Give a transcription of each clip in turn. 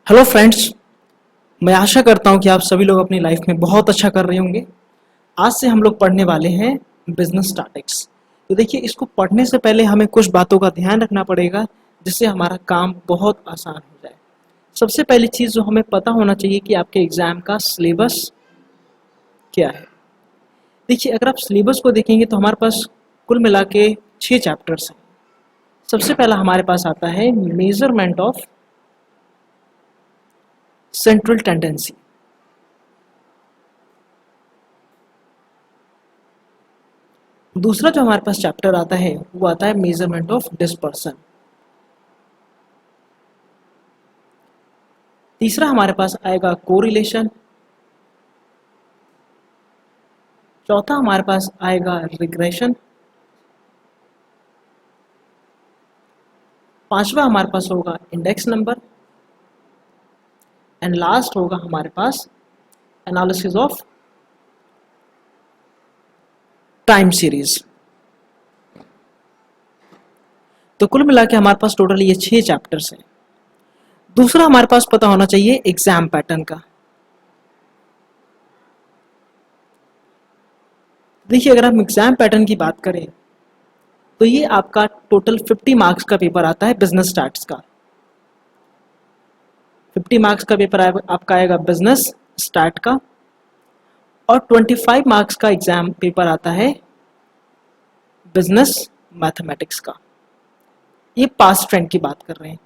Hello friends. मैं आशा करता हूं कि आप सभी लोग अपनी लाइफ में बहुत अच्छा कर रहे होंगे। आज से हम लोग पढ़ने वाले हैं बिजनेस स्टैटिक्स। तो देखिए, इसको पढ़ने से पहले हमें कुछ बातों का ध्यान रखना पड़ेगा जिससे हमारा काम बहुत आसान हो जाए। सबसे पहली चीज़ जो हमें पता होना चाहिए कि आपके एग्ज़ाम का सिलेबस क्या है। देखिए, अगर आप सिलेबस को देखेंगे तो हमारे पास कुल मिला के 6 चैप्टर्स हैं। सबसे पहला हमारे पास आता है मेजरमेंट ऑफ सेंट्रल टेंडेंसी। दूसरा जो हमारे पास चैप्टर आता है वो आता है मेजरमेंट ऑफ डिस्पर्सन। तीसरा हमारे पास आएगा कोरिलेशन। चौथा हमारे पास आएगा रिग्रेशन। पांचवा हमारे पास होगा इंडेक्स नंबर। एंड लास्ट होगा हमारे पास एनालिसिस ऑफ टाइम सीरीज। तो कुल मिला के हमारे पास टोटल ये 6 चैप्टर्स हैं। दूसरा हमारे पास पता होना चाहिए एग्जाम पैटर्न का। देखिए, अगर हम एग्जाम पैटर्न की बात करें तो ये आपका टोटल 50 मार्क्स का पेपर आता है बिजनेस स्टैट्स का। 50 मार्क्स का पेपर आपका आएगा बिजनेस स्टैट का, और 25 मार्क्स का एग्जाम पेपर आता है बिजनेस मैथमेटिक्स का। ये पास ट्रेंड की बात कर रहे हैं,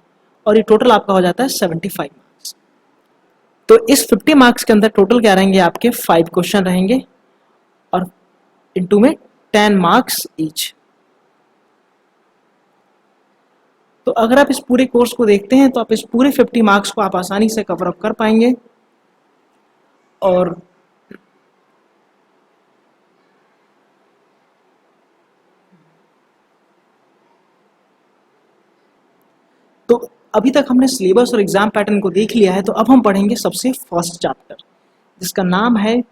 और ये टोटल आपका हो जाता है 75 मार्क्स। तो इस 50 मार्क्स के अंदर टोटल क्या रहेंगे, आपके 5 क्वेश्चन रहेंगे और इनटू में 10 मार्क्स ईच। तो अगर आप इस पूरे कोर्स को देखते हैं तो आप इस पूरे 50 मार्क्स को आप आसानी से कवर अप कर पाएंगे। और तो अभी तक हमने सिलेबस और एग्जाम पैटर्न को देख लिया है, तो अब हम पढ़ेंगे सबसे फर्स्ट चैप्टर जिसका नाम है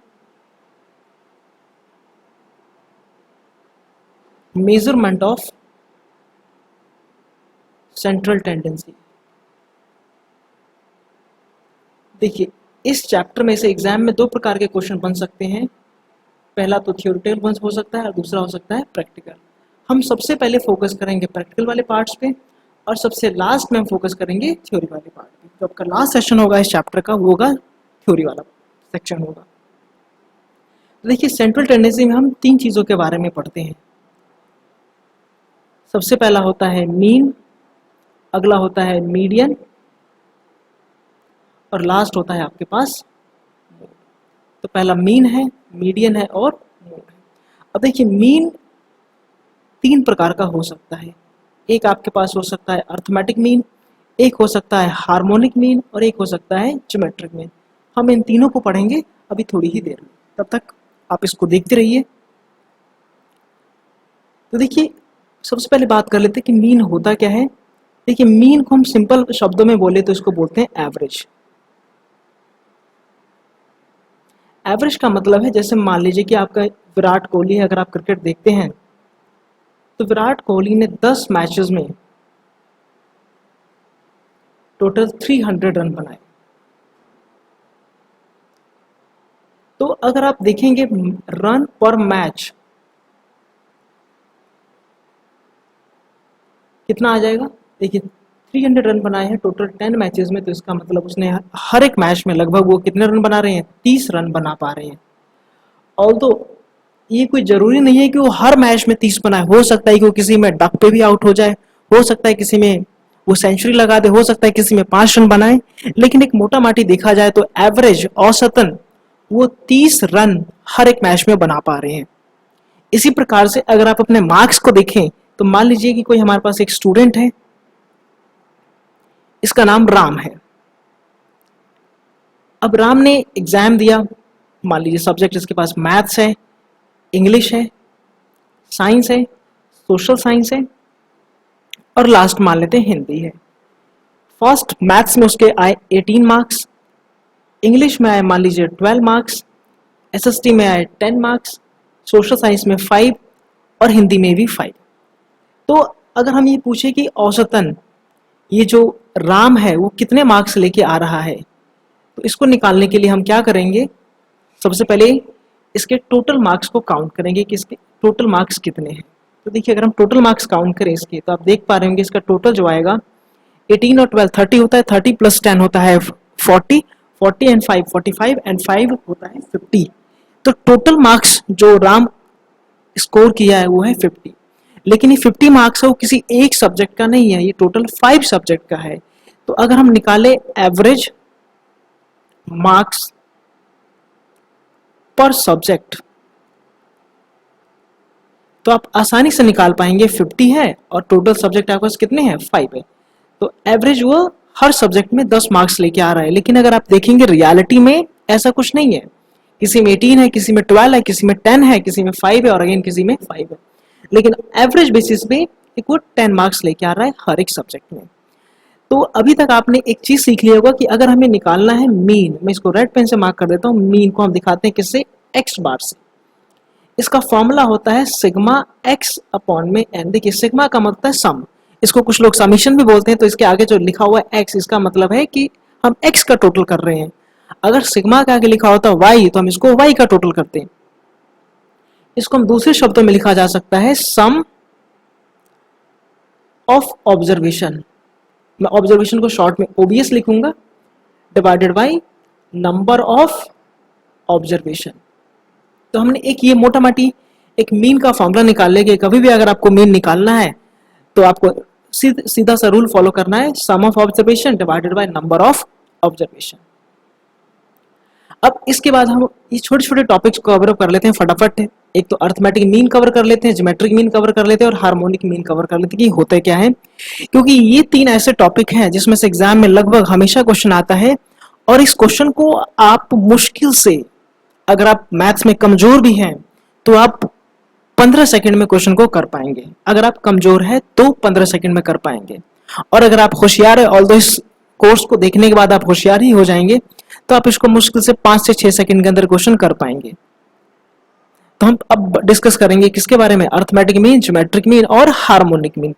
मेजरमेंट ऑफ सेंट्रल टेंडेंसी। देखिए, इस चैप्टर में से एग्जाम में 2 प्रकार के क्वेश्चन बन सकते हैं। पहला तो थियोरिटिकल हो सकता है और दूसरा हो सकता है प्रैक्टिकल। हम सबसे पहले फोकस करेंगे प्रैक्टिकल वाले पार्ट्स पे, और सबसे लास्ट में हम फोकस करेंगे थ्योरी वाले पार्ट पे। तो आपका लास्ट सेशन होगा इस चैप्टर का, वो होगा थ्योरी वाला सेक्शन होगा। तो देखिए, सेंट्रल टेंडेंसी में हम 3 चीज़ों के बारे में पढ़ते हैं। सबसे पहला होता है मीन, अगला होता है मीडियन, और लास्ट होता है आपके पास मोड। तो पहला मीन है, मीडियन है और मोड है। अब देखिए, मीन 3 प्रकार का हो सकता है। एक आपके पास हो सकता है अर्थमेटिक मीन, एक हो सकता है हार्मोनिक मीन, और एक हो सकता है ज्योमेट्रिक मीन। हम इन तीनों को पढ़ेंगे अभी थोड़ी ही देर में, तब तक आप इसको देखते रहिए। तो देखिए, सबसे पहले बात कर लेते हैं कि मीन होता क्या है। देखिए, मीन को हम सिंपल शब्दों में बोले तो इसको बोलते हैं एवरेज। एवरेज का मतलब है, जैसे मान लीजिए कि आपका विराट कोहली है। अगर आप क्रिकेट देखते हैं तो विराट कोहली ने 10 मैचेस में टोटल 300 रन बनाए। तो अगर आप देखेंगे रन पर मैच कितना आ जाएगा, देखिए 300 रन बनाए हैं टोटल 10 मैचेस में, तो इसका मतलब उसने हर एक मैच में लगभग वो कितने रन बना रहे हैं, 30 रन बना पा रहे हैं। ऑल्दो ये कोई जरूरी नहीं है कि वो हर मैच में 30 बनाए। हो सकता है कि वो किसी में डक पे भी आउट हो जाए, हो सकता है किसी में वो सेंचुरी लगा दे, हो सकता है किसी में 5 रन बनाए। लेकिन एक मोटा माटी देखा जाए तो एवरेज औसतन वो 30 रन हर एक मैच में बना पा रहे हैं। इसी प्रकार से अगर आप अपने मार्क्स को देखें तो मान लीजिए कि कोई हमारे पास एक स्टूडेंट है, इसका नाम राम है। अब राम ने एग्जाम दिया, मान लीजिए सब्जेक्ट इसके पास मैथ्स है, इंग्लिश है, साइंस है, सोशल साइंस है, और लास्ट मान लेते हैं हिंदी है। फर्स्ट मैथ्स में उसके आए 18 मार्क्स, इंग्लिश में आए मान लीजिए 12 मार्क्स, एसएसटी में आए 10 मार्क्स, सोशल साइंस में 5 और हिंदी में भी 5। तो अगर हम ये पूछे कि औसतन ये जो राम है वो कितने मार्क्स लेके आ रहा है। तो इसको निकालने के लिए हम क्या करेंगे, सबसे पहले इसके टोटल मार्क्स को काउंट करेंगे कि इसके टोटल मार्क्स कितने हैं। तो देखिए अगर हम टोटल मार्क्स काउंट करें इसके, तो आप देख पा रहे होंगे इसका टोटल जो आएगा 18 और 12 30 होता है, 30 प्लस 10 होता है 40, 40 एंड 5 45 एंड 5 होता है 50। तो टोटल मार्क्स जो राम स्कोर किया है वो है 50। लेकिन ये 50 मार्क्स है वो किसी एक सब्जेक्ट का नहीं है, ये टोटल 5 सब्जेक्ट का है। तो अगर हम निकाले एवरेज मार्क्स पर सब्जेक्ट तो आप आसानी से निकाल पाएंगे 50 है और टोटल सब्जेक्ट आपके पास कितने हैं 5 है। तो एवरेज वो हर सब्जेक्ट में 10 मार्क्स लेके आ रहा है। लेकिन अगर आप देखेंगे रियलिटी में ऐसा कुछ नहीं है, किसी में 18 है, किसी में 12 है, किसी में 10 है, किसी में 5 है और अगेन किसी में 5 है। लेकिन एवरेज बेसिस पे एक वो 10 मार्क्स लेके आ रहा है हर एक सब्जेक्ट में। तो अभी तक आपने एक चीज सीख लिया होगा कि अगर हमें निकालना है मीन, मैं इसको रेड पेन से मार्क कर देता हूँ, मीन को हम दिखाते हैं किससे, एक्स बार से। इसका फॉर्मूला होता है सिग्मा एक्स अपॉन में एन। देखिए सिग्मा का मतलब है सम, इसको कुछ लोग समीशन भी बोलते हैं। तो इसके आगे जो लिखा हुआ है एक्स, इसका मतलब है कि हम एक्स का टोटल कर रहे हैं। अगर सिग्मा के आगे लिखा होता है वाई तो हम इसको वाई का टोटल करते हैं। इसको हम दूसरे शब्दों में लिखा जा सकता है सम ऑफ ऑब्जर्वेशन। मैं ऑब्जर्वेशन को शॉर्ट में ओबीएस लिखूंगा divided by number of observation. तो हमने एक ये मोटा माटी एक मीन का फॉर्मूला निकाल लेंगे। कभी भी अगर आपको मीन निकालना है तो आपको सीधा सा रूल फॉलो करना है, sum of observation divided by number of observation. अब इसके बाद हम ये छोटे छोटे टॉपिक्स को कवर कर लेते हैं फटाफट। एक तो अर्थमेटिक मीन कवर कर लेते हैं, ज्योमेट्रिक मीन कवर कर लेते हैं और हार्मोनिक मीन कवर कर लेते हैं कि होते क्या है। क्योंकि ये 3 ऐसे टॉपिक हैं जिसमें से एग्जाम में लगभग हमेशा क्वेश्चन आता है और इस क्वेश्चन को आप मुश्किल से, अगर आप मैथ्स में कमजोर भी हैं तो आप 15 सेकंड में क्वेश्चन को कर पाएंगे। अगर आप कमजोर है तो 15 सेकंड में कर पाएंगे, और अगर आप होशियार है, ऑल्दो इस कोर्स को देखने के बाद आप होशियार ही हो जाएंगे, तो आप इसको मुश्किल से 5 से 6 सेकंड के अंदर क्वेश्चन कर पाएंगे। तो हम अब डिस्कस करेंगे किसके बारे में, अर्थमेटिक मीन, ज्योमेट्रिक मीन और हार्मोनिक मीन।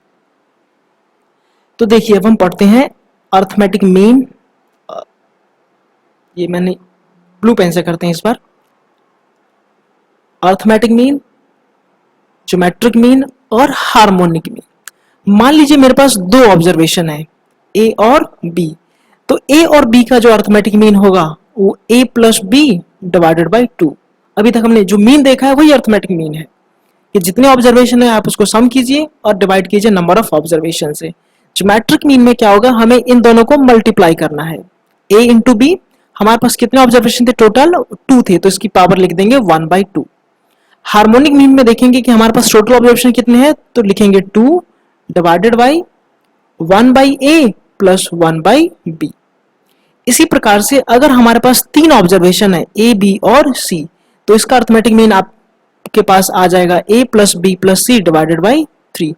तो देखिए अब हम पढ़ते हैं अर्थमेटिक मीन। ये मैंने ब्लू पेन से करते हैं इस बार। अर्थमेटिक मीन, ज्योमेट्रिक मीन और हार्मोनिक मीन। मान लीजिए मेरे पास 2 ऑब्जर्वेशन है ए और बी। तो ए और बी का जो अर्थमेटिक मीन होगा वो ए प्लस बी डिवाइडेड बाई 2। अभी तक हमने जो मीन देखा है वही अर्थमेटिक मीन है कि जितने ऑब्जर्वेशन है आप उसको सम कीजिए और डिवाइड कीजिए नंबर ऑफ ऑब्जर्वेशन से। ज्योमेट्रिक मीन में क्या होगा, हमें इन दोनों को मल्टीप्लाई करना है। ए इंटू बी, हमारे पास कितने ऑब्जर्वेशन थे टोटल, 2 थे, तो इसकी पावर लिख देंगे 1/2। हार्मोनिक मीन में देखेंगे कि हमारे पास टोटल ऑब्जर्वेशन कितने हैं, तो लिखेंगे 2 divided by 1/a plus 1/b। इसी प्रकार से अगर हमारे पास 3 ऑब्जर्वेशन है ए बी और सी, तो इसका अर्थमेटिक मीन आपके पास आ जाएगा a plus B plus C divided by 3।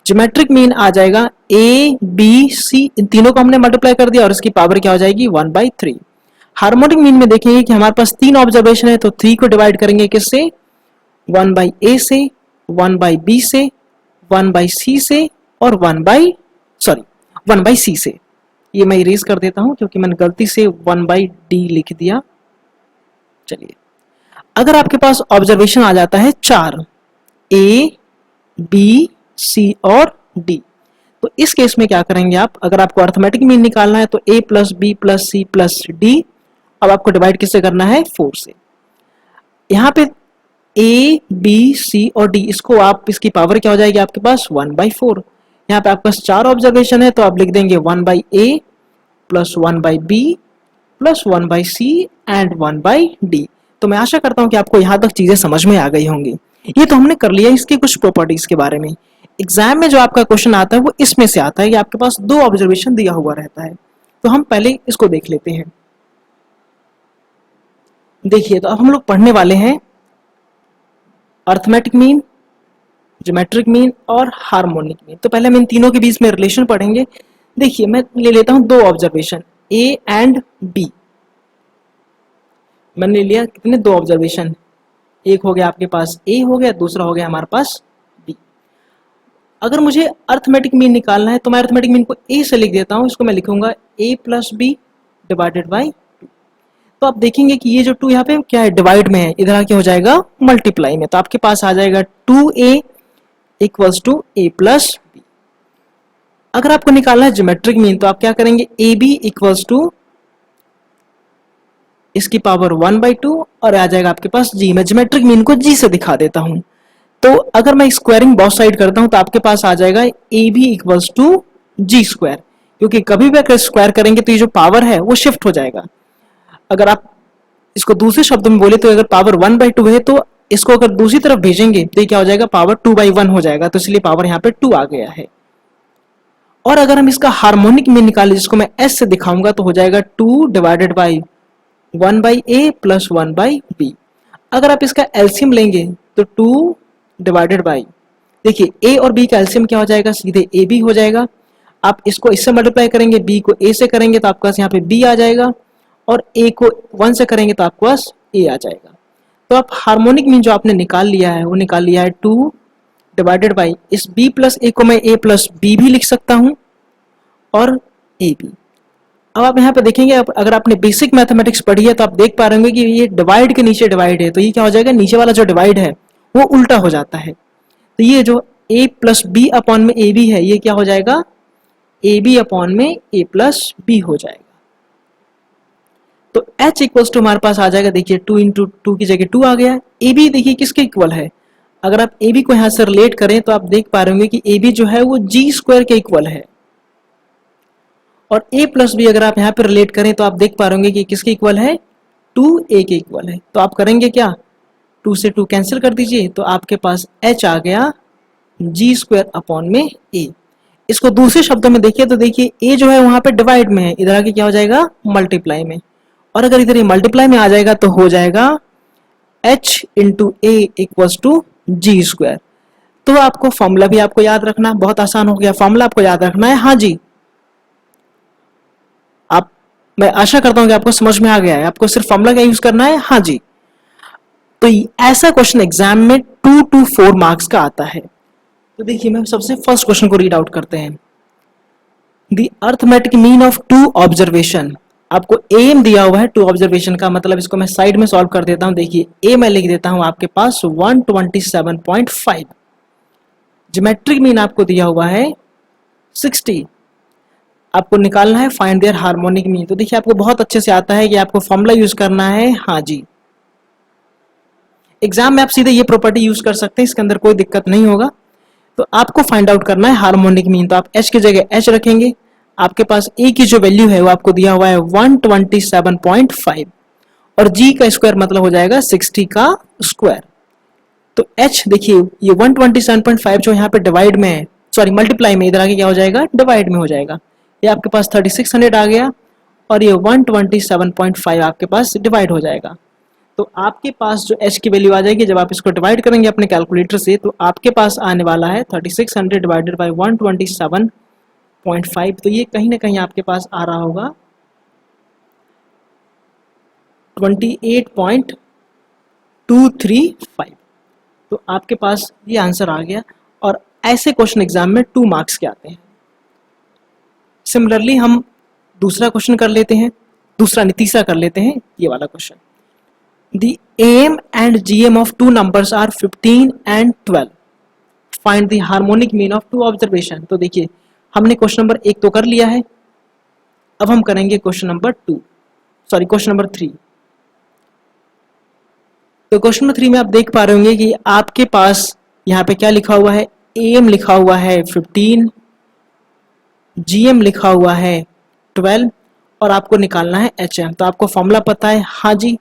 Geometric mean आ जाएगा a b c, इन तीनों को हमने मल्टीप्लाई कर दिया और इसकी पावर क्या हो जाएगी 1/3। हार्मोनिक मीन में देखेंगे कि हमारे पास 3 ऑब्जर्वेशन है, तो 3 को डिवाइड करेंगे किससे, 1/a से, 1/b से, 1/c से और 1/c से। ये मैं इरेज कर देता हूं क्योंकि मैंने गलती से 1/d लिख दिया। चलिए, अगर आपके पास ऑब्जर्वेशन आ जाता है 4 a b c और d, तो इस केस में क्या करेंगे आप, अगर आपको अर्थमेटिक मीन निकालना है तो a plus B plus C plus D, अब आपको डिवाइड किससे करना है, 4 से। यहाँ पे a b c और d, इसको आप, इसकी पावर क्या हो जाएगी आपके पास 1/4। यहाँ पे आपके पास 4 ऑब्जर्वेशन है तो आप लिख देंगे 1/a plus 1/b plus 1/c and 1/d। तो मैं आशा करता हूँ कि आपको यहाँ तक चीजें समझ में आ गई होंगी। ये तो हमने कर लिया इसके कुछ प्रॉपर्टीज के बारे में। एग्जाम में जो आपका क्वेश्चन आता है वो इसमें से आता है कि आपके पास 2 ऑब्जर्वेशन दिया हुआ रहता है। तो हम पहले इसको देख लेते हैं। देखिए, तो अब हम लोग पढ़ने वाले हैं अर्थमेटिक मीन, ज्योमेट्रिक मीन और हार्मोनिक मीन। तो पहले हम इन तीनों के बीच में रिलेशन पढ़ेंगे। देखिए, मैं ले लेता हूं 2 ऑब्जर्वेशन ए एंड बी। मैंने लिया कितने, 2 ऑब्जर्वेशन, एक हो गया आपके पास ए हो गया, दूसरा हो गया हमारे पास बी। अगर मुझे अर्थमेटिक मीन निकालना है तो मैं अर्थमेटिक मीन को ए से लिख देता हूँ, इसको मैं लिखूंगा ए प्लस बी डिवाइडेड बाई। तो आप देखेंगे कि ये जो 2 यहाँ पे क्या है, डिवाइड में है, इधर क्या हो जाएगा, मल्टीप्लाई में। तो आपके पास आ जाएगा 2a equals to A plus B. अगर आपको निकालना है ज्योमेट्रिक मीन तो आप क्या करेंगे, ए बी इक्वल्स टू इसकी पावर 1/2 और आ जाएगा आपके पास जी। मैं ज्योमेट्रिक मीन को जी से दिखा देता हूं। तो अगर मैं स्क्वायरिंग बोथ साइड करता हूं तो आपके पास आ जाएगा A B equals to G square, क्योंकि कभी भी अगर स्क्वायर करेंगे तो ये जो पावर है वो शिफ्ट हो जाएगा। अगर आप इसको दूसरे शब्दों में बोले तो अगर पावर 1/2 है तो इसको अगर दूसरी तरफ भेजेंगे तो ये क्या हो जाएगा, पावर 2/1 हो जाएगा। तो इसलिए पावर यहाँ पे 2 आ गया है। और अगर हम इसका हार्मोनिक मीन निकालें जिसको मैं एस से दिखाऊंगा तो हो जाएगा 2 divided by 1/a plus 1/b। अगर आप इसका एलसीएम लेंगे तो 2 डिवाइडेड बाई, देखिए a और b का एलसीएम क्या हो जाएगा, सीधे ab हो जाएगा। आप इसको इससे मल्टीप्लाई करेंगे, b को a से करेंगे तो आपके पास यहाँ पे b आ जाएगा, और a को 1 से करेंगे तो आपके पास a आ जाएगा। तो आप हार्मोनिक मीन जो आपने निकाल लिया है वो निकाल लिया है 2 डिवाइडेड बाई, इस b प्लस a को मैं a प्लस b भी लिख सकता हूँ और ab। अब आप यहाँ पे देखेंगे, अगर आपने बेसिक मैथमेटिक्स पढ़ी है तो आप देख पा रहे होंगे कि ये डिवाइड के नीचे डिवाइड है, तो ये क्या हो जाएगा, नीचे वाला जो डिवाइड है वो उल्टा हो जाता है। तो ये जो a प्लस बी अपॉन में ए बी है ये क्या हो जाएगा, ए बी अपॉन में a प्लस बी हो जाएगा। तो h इक्वल्स टू हमारे पास आ जाएगा, देखिए 2 इंटू 2 की जगह 2 आ गया। ए बी देखिए किसके इक्वल है, अगर आप ए बी को यहाँ से रिलेट करें तो आप देख पा रहे होंगे कि ए बी जो है वो जी स्क्वायर के इक्वल है, और a प्लस बी अगर आप यहाँ पर रिलेट करें तो आप देख पा रहे होंगे कि किसके इक्वल है, 2a के इक्वल है। तो आप करेंगे क्या, 2 से 2 कैंसिल कर दीजिए तो आपके पास h आ गया जी स्क्वायर अपॉन में a। इसको दूसरे शब्दों में देखिए तो देखिए a जो है वहां पे डिवाइड में है, इधर आके क्या हो जाएगा, मल्टीप्लाई में। और अगर इधर ये मल्टीप्लाई में आ जाएगा तो हो जाएगा h into A equals to G square. तो आपको फॉर्मूला भी आपको याद रखना, बहुत आसान हो गया, फॉर्मूला आपको याद रखना है, हाँ जी। आप, मैं आशा करता हूं कि आपको समझ में आ गया है, आपको सिर्फ फॉर्मूला का यूज करना है, हाँ जी। तो ऐसा क्वेश्चन एग्जाम में 2 to 4 मार्क्स का आता है। तो देखिए मैं सबसे फर्स्ट क्वेश्चन को रीड आउट करते हैं। The arithmetic mean of 2 observation, आपको एम दिया हुआ है 2 ऑब्जर्वेशन का, मतलब इसको मैं साइड में सॉल्व कर देता हूं। देखिए ए मैं लिख देता हूं आपके पास 127.5, ज्योमेट्रिक मीन आपको दिया हुआ है 60। आपको निकालना है फाइंड देयर हार्मोनिक मीन। तो देखिए आपको बहुत अच्छे से आता है कि आपको फॉर्मूला यूज करना है, हाँ जी। एग्जाम में आप सीधे ये प्रॉपर्टी यूज कर सकते हैं, इसके अंदर कोई दिक्कत नहीं होगा। तो आपको फाइंड आउट करना है हार्मोनिक मीन, तो आप h की जगह h रखेंगे। आपके पास a की जो वैल्यू है वो आपको दिया हुआ है 127.5, और g का स्क्वायर मतलब हो जाएगा 60 का स्क्वायर। तो h देखिए ये 127.5 जो यहाँ पे डिवाइड में है, सॉरी मल्टीप्लाई में, इधर आके क्या हो जाएगा, डिवाइड में हो जाएगा। ये आपके पास 3600 आ गया, और ये 127.5 आपके पास डिवाइड हो जाएगा। तो आपके पास जो h की वैल्यू आ जाएगी, जब आप इसको डिवाइड करेंगे अपने कैलकुलेटर से, तो आपके पास आने वाला है 3600 डिवाइडेड बाई 127.5। तो ये कहीं ना कहीं आपके पास आ रहा होगा 28.235। तो आपके पास ये आंसर आ गया, और ऐसे क्वेश्चन एग्जाम में 2 मार्क्स के आते हैं। सिमिलरली हम दूसरा क्वेश्चन कर लेते हैं, दूसरा नहीं तीसरा कर लेते हैं, ये वाला question. The AM and GM of 2 numbers are 15 and 12. Find the harmonic mean of 2 observation. तो देखिए हमने क्वेश्चन नंबर 1 तो कर लिया है, अब हम करेंगे question number 2, sorry question number 3। तो क्वेश्चन नंबर 3 में आप देख पा रहे होंगे कि आपके पास यहाँ पे क्या लिखा हुआ है, AM लिखा हुआ है 15, GM लिखा हुआ है 12, और आपको निकालना है HM। तो आपको फॉर्मूला पता है, हाँ जी।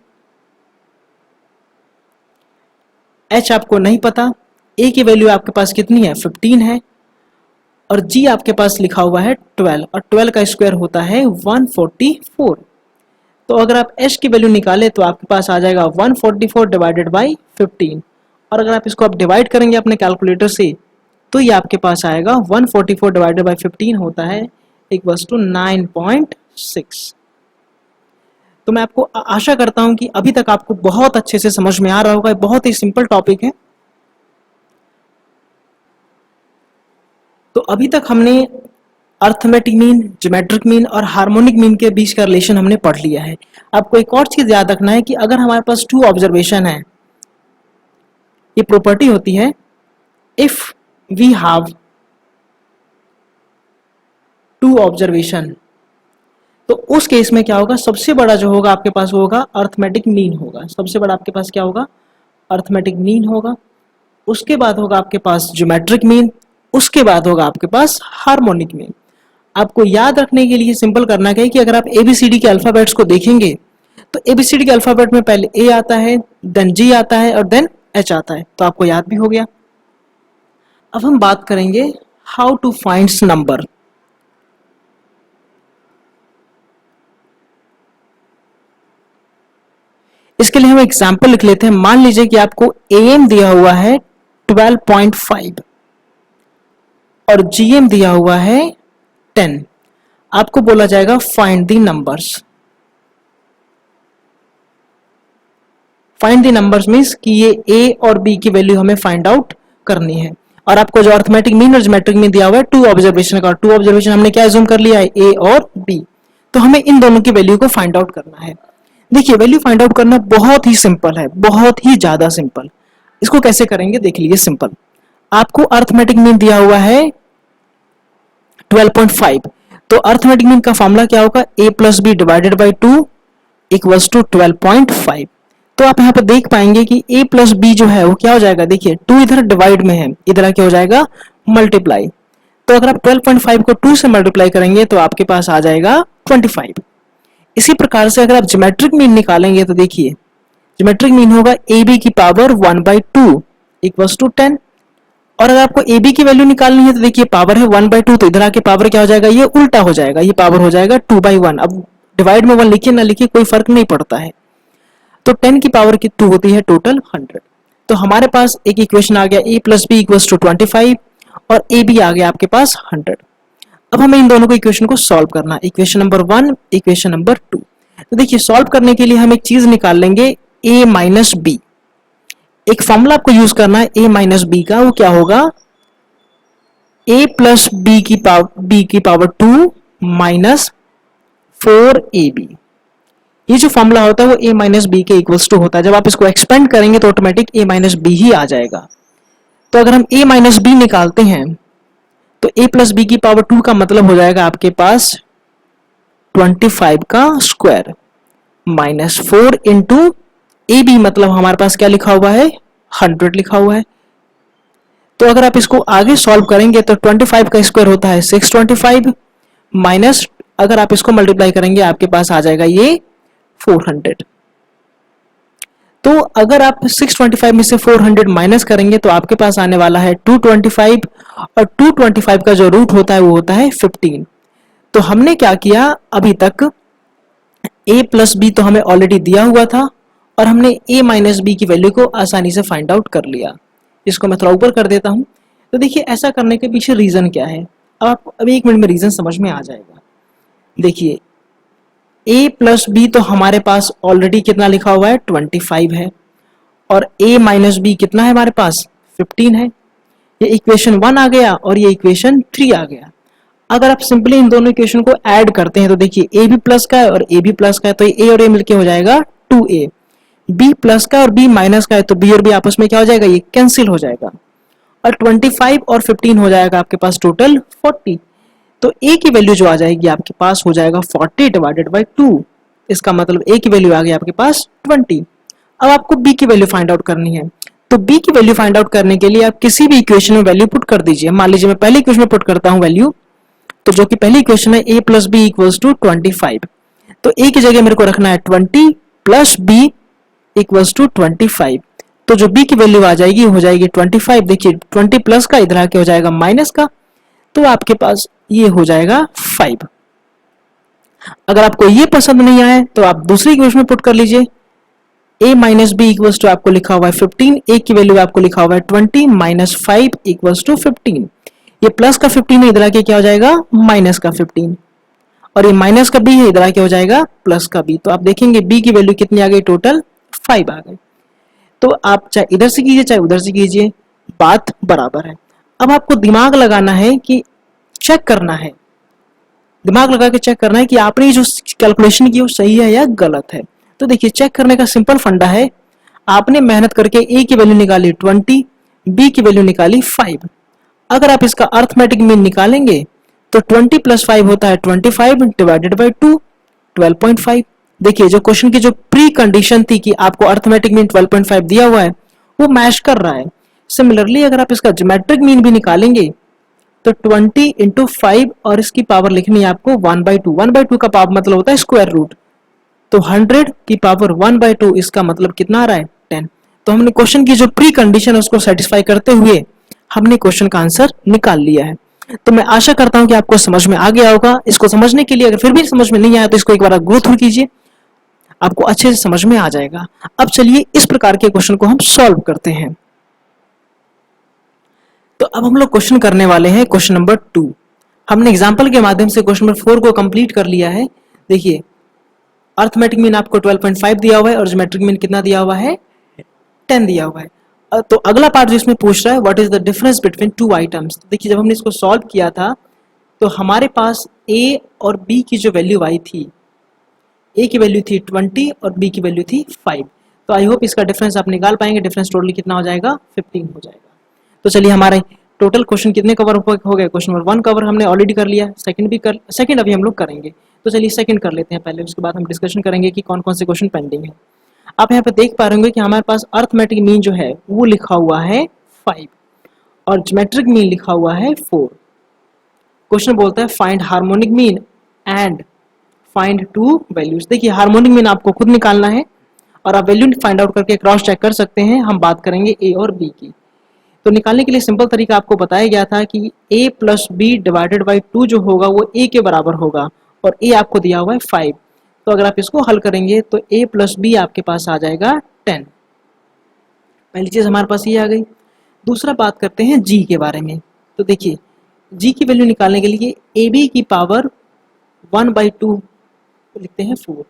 h आपको नहीं पता, a की वैल्यू आपके पास कितनी है, 15 है, और g आपके पास लिखा हुआ है 12, और 12 का स्क्वायर होता है 144। तो अगर आप h की वैल्यू निकाले तो आपके पास आ जाएगा 144 डिवाइडेड बाई 15, और अगर आप इसको आप डिवाइड करेंगे अपने कैलकुलेटर से तो ये आपके पास आएगा 144 डिवाइडेड बाई 15 होता है इक्वल्स टू 9.6। तो मैं आपको आशा करता हूं कि अभी तक आपको बहुत अच्छे से समझ में आ रहा होगा, बहुत ही सिंपल टॉपिक है। तो अभी तक हमने अर्थमेटिक मीन, ज्योमेट्रिक मीन और हार्मोनिक मीन के बीच का रिलेशन हमने पढ़ लिया है। आपको एक और चीज याद रखना है कि अगर हमारे पास टू ऑब्जर्वेशन है, ये प्रॉपर्टी होती है if we have two observation, तो उस केस में क्या होगा, सबसे बड़ा जो होगा आपके पास वो होगा अर्थमेटिक मीन होगा। सबसे बड़ा आपके पास क्या होगा, अर्थमेटिक मीन होगा। उसके बाद होगा आपके पास ज्योमेट्रिक मीन, उसके बाद होगा आपके पास हार्मोनिक मीन। आपको याद रखने के लिए सिंपल करना क्या है कि अगर आप एबीसीडी के अल्फाबेट्स को देखेंगे तो एबीसीडी के अल्फाबेट में पहले ए आता है, देन जी आता है और देन एच आता है, तो आपको याद भी हो गया। अब हम बात करेंगे हाउ टू फाइंड नंबर। इसके लिए हम एग्जाम्पल लिख लेते हैं। मान लीजिए कि आपको एएम दिया हुआ है 12.5 और जीएम दिया हुआ है 10। आपको बोला जाएगा find the numbers. Find the numbers means कि ये ए और बी की वैल्यू हमें फाइंड आउट करनी है। और आपको जो अर्थमेटिक मीन और ज्योमेट्रिक मीन दिया हुआ है टू ऑब्जर्वेशन का, टू ऑब्जर्वेशन हमने क्या एज्यूम कर लिया है, ए और बी। तो हमें इन दोनों की वैल्यू को फाइंड आउट करना है। देखिए वैल्यू फाइंड आउट करना बहुत ही सिंपल है, बहुत ही ज्यादा सिंपल। इसको कैसे करेंगे देख लीजिए। सिंपल, आपको अर्थमेटिक मीन दिया हुआ है 12.5, तो अर्थमेटिक मीन का फॉर्मूला क्या होगा, a plus B divided by 2 equals to 12.5। तो आप यहाँ पे देख पाएंगे कि a प्लस बी जो है वो क्या हो जाएगा, देखिए 2 इधर डिवाइड में है, इधर क्या हो जाएगा मल्टीप्लाई। तो अगर आप 12.5 को 2 से मल्टीप्लाई करेंगे तो आपके पास आ जाएगा 25। इसी प्रकार से अगर आप ज्योमेट्रिक मीन निकालेंगे तो देखिए ज्योमेट्रिक मीन होगा ए बी की पावर 1/2 इक्वल्स टू 10। और अगर आपको ए बी की वैल्यू निकालनी है तो देखिए पावर है 1/2, तो इधर आके पावर क्या हो जाएगा, ये उल्टा हो जाएगा, ये पावर हो जाएगा 2/1। अब डिवाइड में 1 लिखिए ना लिखिए कोई फर्क नहीं पड़ता है। तो 10 की पावर की 2 होती है टोटल 100। तो हमारे पास एक इक्वेशन आ गया a plus B equals to 25 और ए बी आ गया आपके पास 100। अब हमें इन दोनों को इक्वेशन को सॉल्व करना है, इक्वेशन नंबर 1, इक्वेशन नंबर 2। तो देखिए सॉल्व करने के लिए हम एक चीज निकाल लेंगे a माइनस बी। एक फॉर्मूला आपको यूज करना है a माइनस बी का, वो क्या होगा, a प्लस बी की पावर 2 माइनस 4ab। ये जो फॉर्मूला होता है वो a माइनस बी के इक्वल्स टू होता है। जब आप इसको एक्सपेंड करेंगे तो ऑटोमेटिक a माइनस बी ही आ जाएगा। तो अगर हम a माइनस बी निकालते हैं तो a प्लस बी की पावर 2 का मतलब हो जाएगा आपके पास 25 का square minus 4 into A B, मतलब हमारे पास क्या लिखा हुआ है 100 लिखा हुआ है। तो अगर आप इसको आगे सॉल्व करेंगे तो 25 का स्क्वायर होता है 625 माइनस, अगर आप इसको मल्टीप्लाई करेंगे आपके पास आ जाएगा ये 400। तो अगर आप 625 में से 400 माइनस करेंगे तो आपके पास आने वाला है 225 और 225 का जो रूट होता है वो होता है 15। तो हमने क्या किया, अभी तक a प्लस बी तो हमें ऑलरेडी दिया हुआ था और हमने a माइनस बी की वैल्यू को आसानी से फाइंड आउट कर लिया। इसको मैं थोड़ा ऊपर कर देता हूं। तो देखिए ऐसा करने के पीछे रीजन क्या है, आप अभी 1 मिनट में रीजन समझ में आ जाएगा। देखिए a प्लस बी तो हमारे पास ऑलरेडी कितना लिखा हुआ है 25 है और a माइनस बी कितना है हमारे पास 15 है। ये इक्वेशन 1 आ गया और ये इक्वेशन 3 आ गया। अगर आप सिंपली इन दोनों इक्वेशन को ऐड करते हैं तो देखिए a भी प्लस का है और a भी प्लस का है, तो a और a मिलके हो जाएगा 2a। b प्लस का और b माइनस का है तो b और b आपस में क्या हो जाएगा, ये कैंसिल हो जाएगा और 25 और 15 हो जाएगा आपके पास टोटल 40। तो a की वैल्यू जो आ जाएगी आपके पास हो जाएगा 40 डिवाइडेड बाई 2। इसका मतलब a की वैल्यू आ गई आपके पास 20। अब आपको b की वैल्यू फाइंड आउट करनी है। तो b की वैल्यू फाइंड आउट करने के लिए आप किसी भी इक्वेशन में वैल्यू पुट कर दीजिए। मान लीजिए मैं पहली इक्वेशन में पुट करता हूं वैल्यू, तो जो कि पहली इक्वेशन है a plus B equals to 25। तो a की जगह मेरे को रखना है 20 प्लस b इक्वल्स टू 25। तो जो b की वैल्यू आ जाएगी हो जाएगी 25। देखिए 20 प्लस का इधर आके हो जाएगा माइनस का, तो आपके पास ये हो जाएगा 5। अगर आपको ये पसंद नहीं आए तो आप दूसरी इक्वेशन में पुट कर लीजिए a minus B equals to आपको लिखा हुआ है 15, a की वैल्यू आपको लिखा हुआ है 20 माइनस 5 इक्वल्स टू 15। ये प्लस का 15 है, इधर आके क्या हो जाएगा माइनस का 15 और ये माइनस का b है, इधर आके हो जाएगा प्लस का b। तो आप देखेंगे b की वैल्यू कितनी आ गई, टोटल 5 आ गई। तो आप चाहे इधर से कीजिए चाहे उधर से कीजिए बात बराबर है। अब आपको दिमाग लगाना है कि चेक करना है, दिमाग लगा के चेक करना है कि आपने जो कैलकुलेशन की वो सही है या गलत है। तो देखिए चेक करने का सिंपल फंडा है, आपने मेहनत करके ए की वैल्यू निकाली 20, बी की वैल्यू निकाली 5। अगर आप इसका अर्थमेटिक मीन निकालेंगे तो 20 प्लस 5 होता है 25 डिवाइडेड बाई 2, 12.5। देखिए जो क्वेश्चन की जो प्री कंडीशन थी कि आपको अर्थमेटिक मीन 12.5 दिया हुआ है वो मैच कर रहा है। सिमिलरली अगर आप इसका ज्योमेट्रिक मीन भी निकालेंगे तो 20 इंटू 5 और इसकी पावर लिखनी है आपको 1/2। 1/2 का पावर मतलब होता है स्क्वायर रूट, तो 100 की पावर 1/2 इसका मतलब कितना आ रहा है 10। तो हमने क्वेश्चन की जो प्री कंडीशन है उसको सेटिस्फाई करते हुए हमने क्वेश्चन का आंसर निकाल लिया है। तो मैं आशा करता हूं कि आपको समझ में आ गया होगा। इसको समझने के लिए अगर फिर भी समझ में नहीं आया तो इसको एक बार गो थ्रू कीजिए, आपको अच्छे से समझ में आ जाएगा। अब चलिए इस प्रकार के क्वेश्चन को हम सॉल्व करते हैं। तो अब हम लोग क्वेश्चन करने वाले हैं क्वेश्चन नंबर 2। हमने एग्जाम्पल के माध्यम से क्वेश्चन नंबर 4 को कंप्लीट कर लिया है। देखिए अर्थमेटिक मीन आपको 12.5 दिया हुआ है और ज्योमेट्रिक मीन कितना दिया हुआ है 10 दिया हुआ है। तो अगला पार्ट जो इसमें पूछ रहा है what is the difference between two items. तो देखिए जब हमने इसको सॉल्व किया था तो हमारे पास ए और बी की जो वैल्यू आई थी, ए की वैल्यू थी 20 और बी की वैल्यू थी 5। तो आई होप इसका डिफरेंस आप निकाल पाएंगे। डिफरेंस टोटली कितना हो जाएगा 15 हो जाएगा। तो चलिए हमारे टोटल क्वेश्चन कितने कवर हो गए। क्वेश्चन नंबर 1 कवर हमने ऑलरेडी कर लिया, सेकंड अभी हम लोग करेंगे। तो चलिए सेकंड कर लेते हैं पहले, उसके बाद हम डिस्कशन करेंगे कि कौन कौन से क्वेश्चन पेंडिंग है। आप यहाँ पे देख पा रहे होंगे कि हमारे पास अर्थमेटिक मीन जो है वो लिखा हुआ है 5 और ज्योमेट्रिक मीन लिखा हुआ है 4। क्वेश्चन बोलता है find harmonic mean and find to values. देखिए हार्मोनिक मीन आपको खुद निकालना है और आप वैल्यू फाइंड आउट करके क्रॉस चेक कर सकते हैं। हम बात करेंगे ए और बी की। तो निकालने के लिए सिंपल तरीका आपको बताया गया था कि a plus B divided by 2 जो होगा वो a के बराबर होगा और a आपको दिया हुआ है 5। तो अगर आप इसको हल करेंगे तो a प्लस बी आपके पास आ जाएगा 10। पहली चीज हमारे पास ये आ गई। दूसरा बात करते हैं g के बारे में। तो देखिए g की वैल्यू निकालने के लिए ए बी की पावर 1/2 लिखते हैं 4,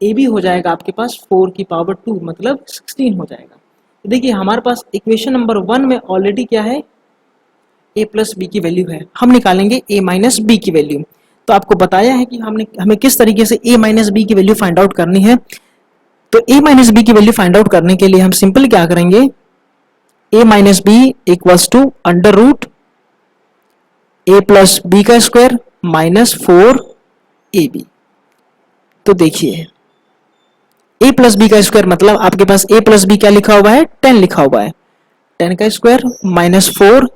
ए बी हो जाएगा आपके पास 4 की पावर 2 मतलब 16 हो जाएगा। तो देखिए हमारे पास इक्वेशन नंबर 1 में ऑलरेडी क्या है a प्लस बी की वैल्यू है, हम निकालेंगे a माइनस बी की वैल्यू। तो आपको बताया है कि हमें किस तरीके से a माइनस बी की वैल्यू फाइंड आउट करनी है। तो a माइनस बी की वैल्यू फाइंड आउट करने के लिए हम सिंपल क्या करेंगे, a minus B equals to under root a plus B का स्क्वायर माइनस 4ab। तो देखिए a प्लस बी का स्क्वायर मतलब आपके पास a प्लस बी क्या लिखा हुआ है 10 लिखा हुआ है, 10 का स्क्वायर माइनस 4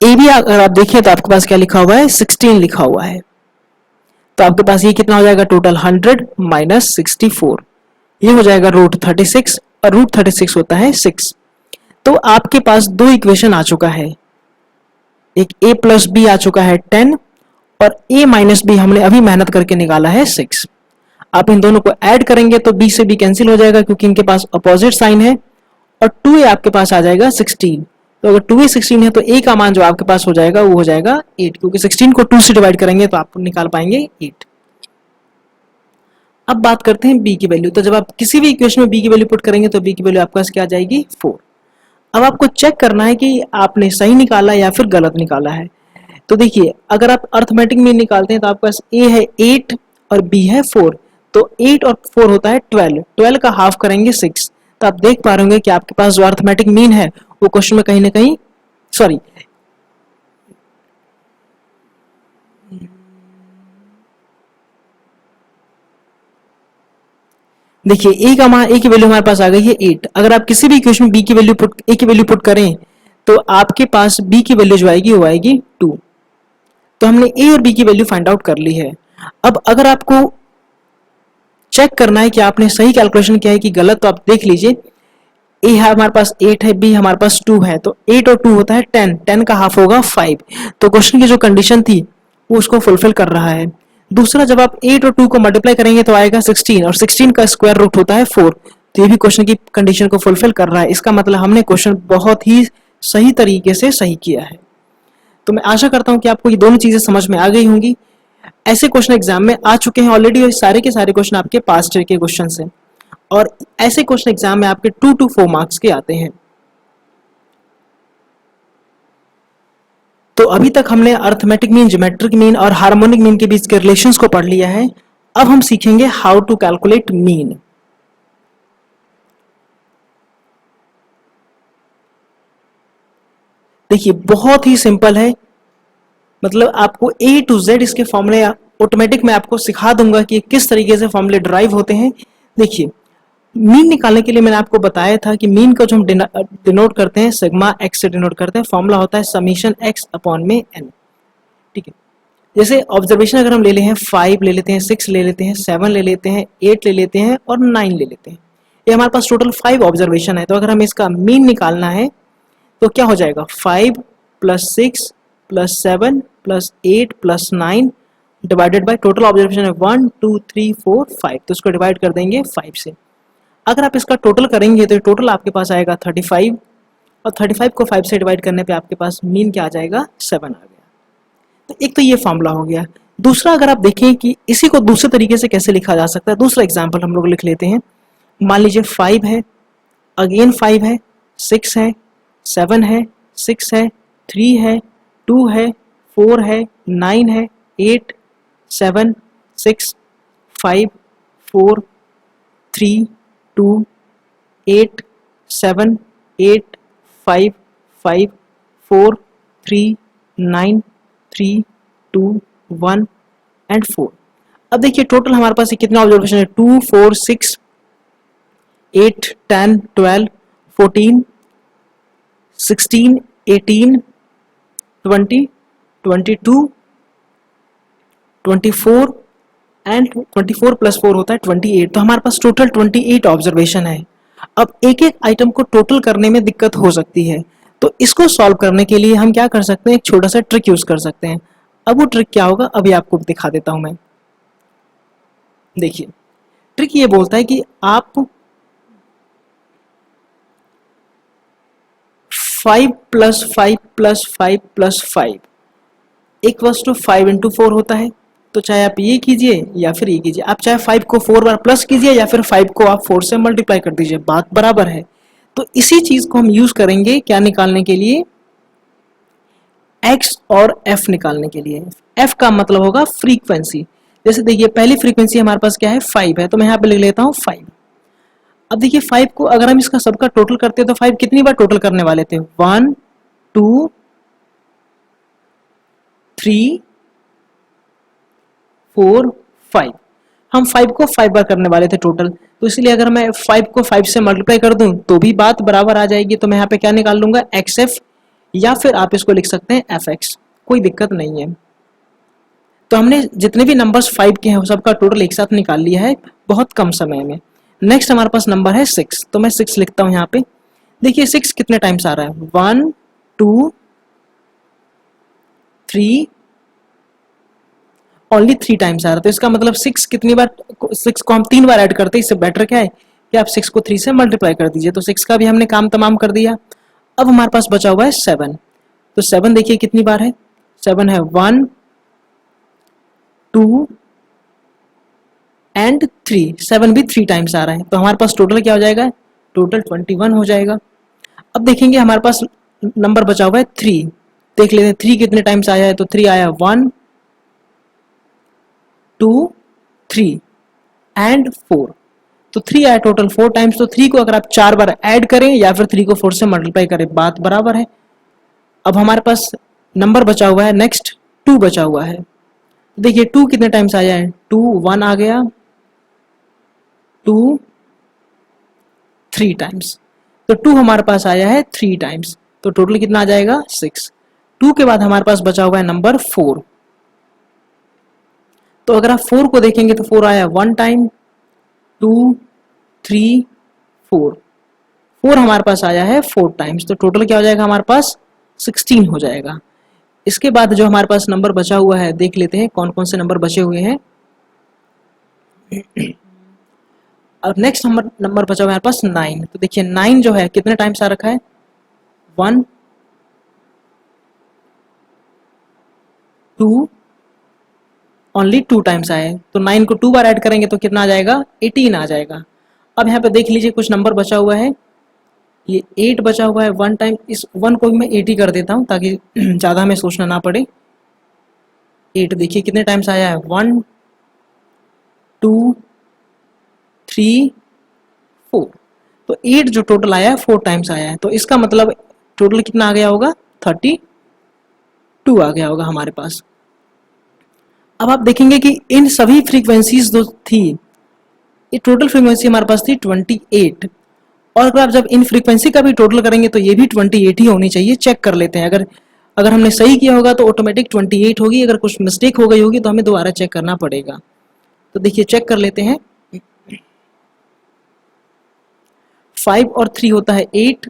ए बी अगर आप देखिए तो आपके पास क्या लिखा हुआ है 16 लिखा हुआ है। तो आपके पास ये कितना हो जाएगा टोटल 100 माइनस 64, ये हो जाएगा रूट 36 और रूट 36 होता है 6। तो आपके पास दो इक्वेशन आ चुका है, एक a प्लस बी आ चुका है 10 और a माइनस बी हमने अभी मेहनत करके निकाला है 6। आप इन दोनों को ऐड करेंगे तो b से b कैंसिल हो जाएगा क्योंकि इनके पास अपोजिट साइन है और 2a आपके पास आ जाएगा 16। तो अगर 2a 16 है तो a का मान जो आपके पास हो जाएगा वो हो जाएगा 8 क्योंकि 16 को 2 से डिवाइड करेंगे तो आप निकाल पाएंगे 8। अब बात करते हैं b की वैल्यू। तो जब आप किसी भी इक्वेशन में b की वैल्यू पुट करेंगे तो b की वैल्यू आपके पास क्या आ जाएगी 4। अब आपको चेक करना है कि आपने सही निकाला या फिर गलत निकाला है। तो देखिए अगर आप अर्थमेटिक मीन निकालते हैं तो आपके पास a है 8 और b है 4। तो 8 और 4 होता है 12, 12 का हाफ करेंगे 6। तो आप देख पा रहे होंगे कि आपके पास जो अर्थमेटिक मीन है वो क्वेश्चन में कहीं ना कहीं देखिए a की वैल्यू हमारे पास आ गई है 8। अगर आप किसी भी इक्वेशन में b की वैल्यू a की वैल्यू पुट करें तो आपके पास b की वैल्यू जो आएगी वो आएगी 2। तो हमने a और b की वैल्यू फाइंड आउट कर ली है। अब अगर आपको चेक करना है कि आपने सही कैलकुलेशन किया है कि गलत, तो आप देख लीजिए a है हमारे पास 8 है, b हमारे पास 2 है, तो 8 और 2 होता है 10, 10 का हाफ होगा 5। तो क्वेश्चन की जो कंडीशन थी वो उसको फुलफिल कर रहा है। दूसरा जब आप 8 और 2 को मल्टीप्लाई करेंगे तो आएगा 16 और 16 का स्क्वायर रूट होता है 4। तो ये भी क्वेश्चन की कंडीशन को फुलफिल कर रहा है। इसका मतलब हमने क्वेश्चन बहुत ही सही तरीके से सही किया है। तो मैं आशा करता हूं कि आपको ये दोनों चीजें समझ में आ गई होंगी। ऐसे क्वेश्चन एग्जाम में आ चुके हैं ऑलरेडी और सारे के सारे क्वेश्चन आपके पास्ट ईयर के क्वेश्चन हैं और ऐसे क्वेश्चन एग्जाम में आपके 2 to 4 मार्क्स के आते हैं। तो अभी तक हमने अर्थमेटिक मीन, ज्योमेट्रिक मीन और हार्मोनिक मीन के बीच के रिलेशंस को पढ़ लिया है। अब हम सीखेंगे हाउ टू कैलकुलेट मीन। देखिए बहुत ही सिंपल है, मतलब आपको ए टू जेड इसके फॉर्मूले ऑटोमेटिक मैं आपको सिखा दूंगा कि किस तरीके से फॉर्मूले ड्राइव होते हैं। देखिए मीन निकालने के लिए मैंने आपको बताया था कि मीन का जो हम डिनोट करते हैं सिग्मा एक्स से डिनोट करते हैं, फॉर्मूला होता है समीशन एक्स अपॉन में एन। ठीक है, जैसे ऑब्जर्वेशन अगर हम ले लेते हैं 5 ले लेते हैं, 6 ले लेते हैं, 7 ले लेते हैं, 8 ले लेते हैं और 9 ले लेते हैं, ये हमारे पास टोटल 5 ऑब्जर्वेशन है। तो अगर हमें इसका मीन निकालना है तो क्या हो जाएगा, 5 plus 6 plus 7 plus 8 plus 9 divided by total observation है 1 2 3 4 5, तो इसको डिवाइड कर देंगे 5 से। अगर आप इसका टोटल करेंगे तो टोटल आपके पास आएगा 35, और 35 को 5 से डिवाइड करने पे आपके पास मीन क्या आ जाएगा, 7 आ गया। तो एक तो ये फॉर्मूला हो गया। दूसरा अगर आप देखें कि इसी को दूसरे तरीके से कैसे लिखा जा सकता है, दूसरा एग्जाम्पल हम लोग लिख लेते हैं। मान लीजिए 5 है, अगेन 5 है, 6 है, 7 है, 6 है, 3 है, 2 है, 4 है, 9 है, 8 7 6 5 4 3 2 8 7 8 5 5 4 3 9 3 2 1 एंड 4। अब देखिए टोटल हमारे पास ये कितना ऑब्जर्वेशन है, 2 4 6 8 10 12 14 16 18 20 22 24 एंड 24 प्लस 4 होता है 28। तो हमारे पास टोटल 28 ऑब्जर्वेशन है। अब एक एक आइटम को टोटल करने में दिक्कत हो सकती है, तो इसको सॉल्व करने के लिए हम क्या कर सकते हैं, एक छोटा सा ट्रिक यूज कर सकते हैं। अब वो ट्रिक क्या होगा अभी आपको दिखा देता हूं मैं। देखिए ट्रिक ये बोलता है कि आप 5 plus 5 plus 5 plus 5 equals to 5 into 4 होता है। तो चाहे आप ये कीजिए या फिर ये कीजिए, आप चाहे 5 को 4 बार प्लस कीजिए या फिर 5 को आप 4 से मल्टीप्लाई कर दीजिए, बात बराबर है। तो इसी चीज को हम यूज करेंगे क्या निकालने के लिए, x और f निकालने के लिए। f का मतलब होगा फ्रीक्वेंसी। जैसे देखिए पहली फ्रीक्वेंसी हमारे पास क्या है, 5 है, तो मैं यहाँ पे लिख लेता हूँ 5। अब देखिए 5 को अगर हम इसका सबका टोटल करते हैं तो 5 कितनी बार टोटल करने वाले थे, 1 2 3 4 5। हम 5 को 5 बार करने वाले थे टोटल, तो इसलिए अगर मैं 5 को 5 से मल्टीप्लाई कर दूं तो भी बात बराबर आ जाएगी। तो मैं यहाँ पे क्या निकाल लूंगा, xf, या फिर आप इसको लिख सकते हैं fx, कोई दिक्कत नहीं है। तो हमने जितने भी नंबर्स 5 के हैं सबका टोटल एक साथ निकाल लिया है बहुत कम समय में। नेक्स्ट हमारे पास नंबर है 6, तो मैं 6 लिखता हूँ यहाँ पे। देखिए 6 कितने टाइम्स आ रहा है, 1 2 3 ओनली 3 टाइम्स आ रहा है। तो इसका मतलब 6 कितनी बार, 6 को हम 3 बार ऐड करते हैं, इससे बेटर क्या है कि आप 6 को 3 से मल्टीप्लाई कर दीजिए। तो 6 का भी हमने काम तमाम कर दिया। अब हमारे पास बचा हुआ है 7। तो 7 देखिए कितनी बार है, 7 है 1 2 एंड 3, 7 भी 3 टाइम्स आ रहा है। तो हमारे पास टोटल क्या हो जाएगा, टोटल 21 हो जाएगा। अब देखेंगे हमारे पास नंबर बचा हुआ है 3, देख लेते हैं 3 कितने टाइम्स आया है। तो 3 आया 1 2 3 एंड 4, तो 3 आया टोटल 4 टाइम्स। तो 3 को अगर आप 4 बार ऐड करें या फिर 3 को 4 से मल्टीप्लाई करें, बात बराबर है। अब हमारे पास नंबर बचा हुआ है नेक्स्ट 2 बचा हुआ है। देखिए 2 कितने टाइम्स आया है, 2 1 आ गया, 2 3 टाइम्स। तो 2 हमारे पास आया है 3 टाइम्स, तो टोटल कितना आ जाएगा 6। 2 के बाद हमारे पास बचा हुआ है नंबर 4। तो अगर आप 4 को देखेंगे तो 4 आया 1 टाइम, 2 3 4, 4 हमारे पास आया है 4 टाइम्स। तो टोटल क्या हो जाएगा हमारे पास 16 हो जाएगा। इसके बाद जो हमारे पास नंबर बचा हुआ है देख लेते हैं कौन कौन से नंबर बचे हुए हैं। और नेक्स्ट नंबर बचा हुआ है हमारे पास 9। तो देखिए 9 जो है कितने टाइम्स आ रखा है, 1 2 ओनली 2 टाइम्स आए। तो 9 को 2 बार ऐड करेंगे तो कितना आ जाएगा, 18 आ जाएगा। अब यहाँ पे देख लीजिए कुछ नंबर बचा हुआ है ये 8 बचा हुआ है, 1 टाइम इस 1 को भी मैं 8 ही कर देता हूँ ताकि ज़्यादा हमें सोचना ना पड़े। 8 देखिए कितने टाइम्स आया है, 1 2 3 4। तो 8 जो टोटल आया है 4 टाइम्स आया है, तो इसका मतलब टोटल कितना आ गया होगा, 32 आ गया होगा हमारे पास। अब आप देखेंगे कि इन सभी फ्रीक्वेंसीज जो थी, ये टोटल फ्रीक्वेंसी हमारे पास थी 28, और अगर आप जब इन फ्रीक्वेंसी का भी टोटल करेंगे तो ये भी 28 ही होनी चाहिए। चेक कर लेते हैं, अगर अगर हमने सही किया होगा तो ऑटोमेटिक 28 होगी, अगर कुछ मिस्टेक हो गई होगी तो हमें दोबारा चेक करना पड़ेगा। तो देखिए चेक कर लेते हैं। 5 और 3 होता है 8,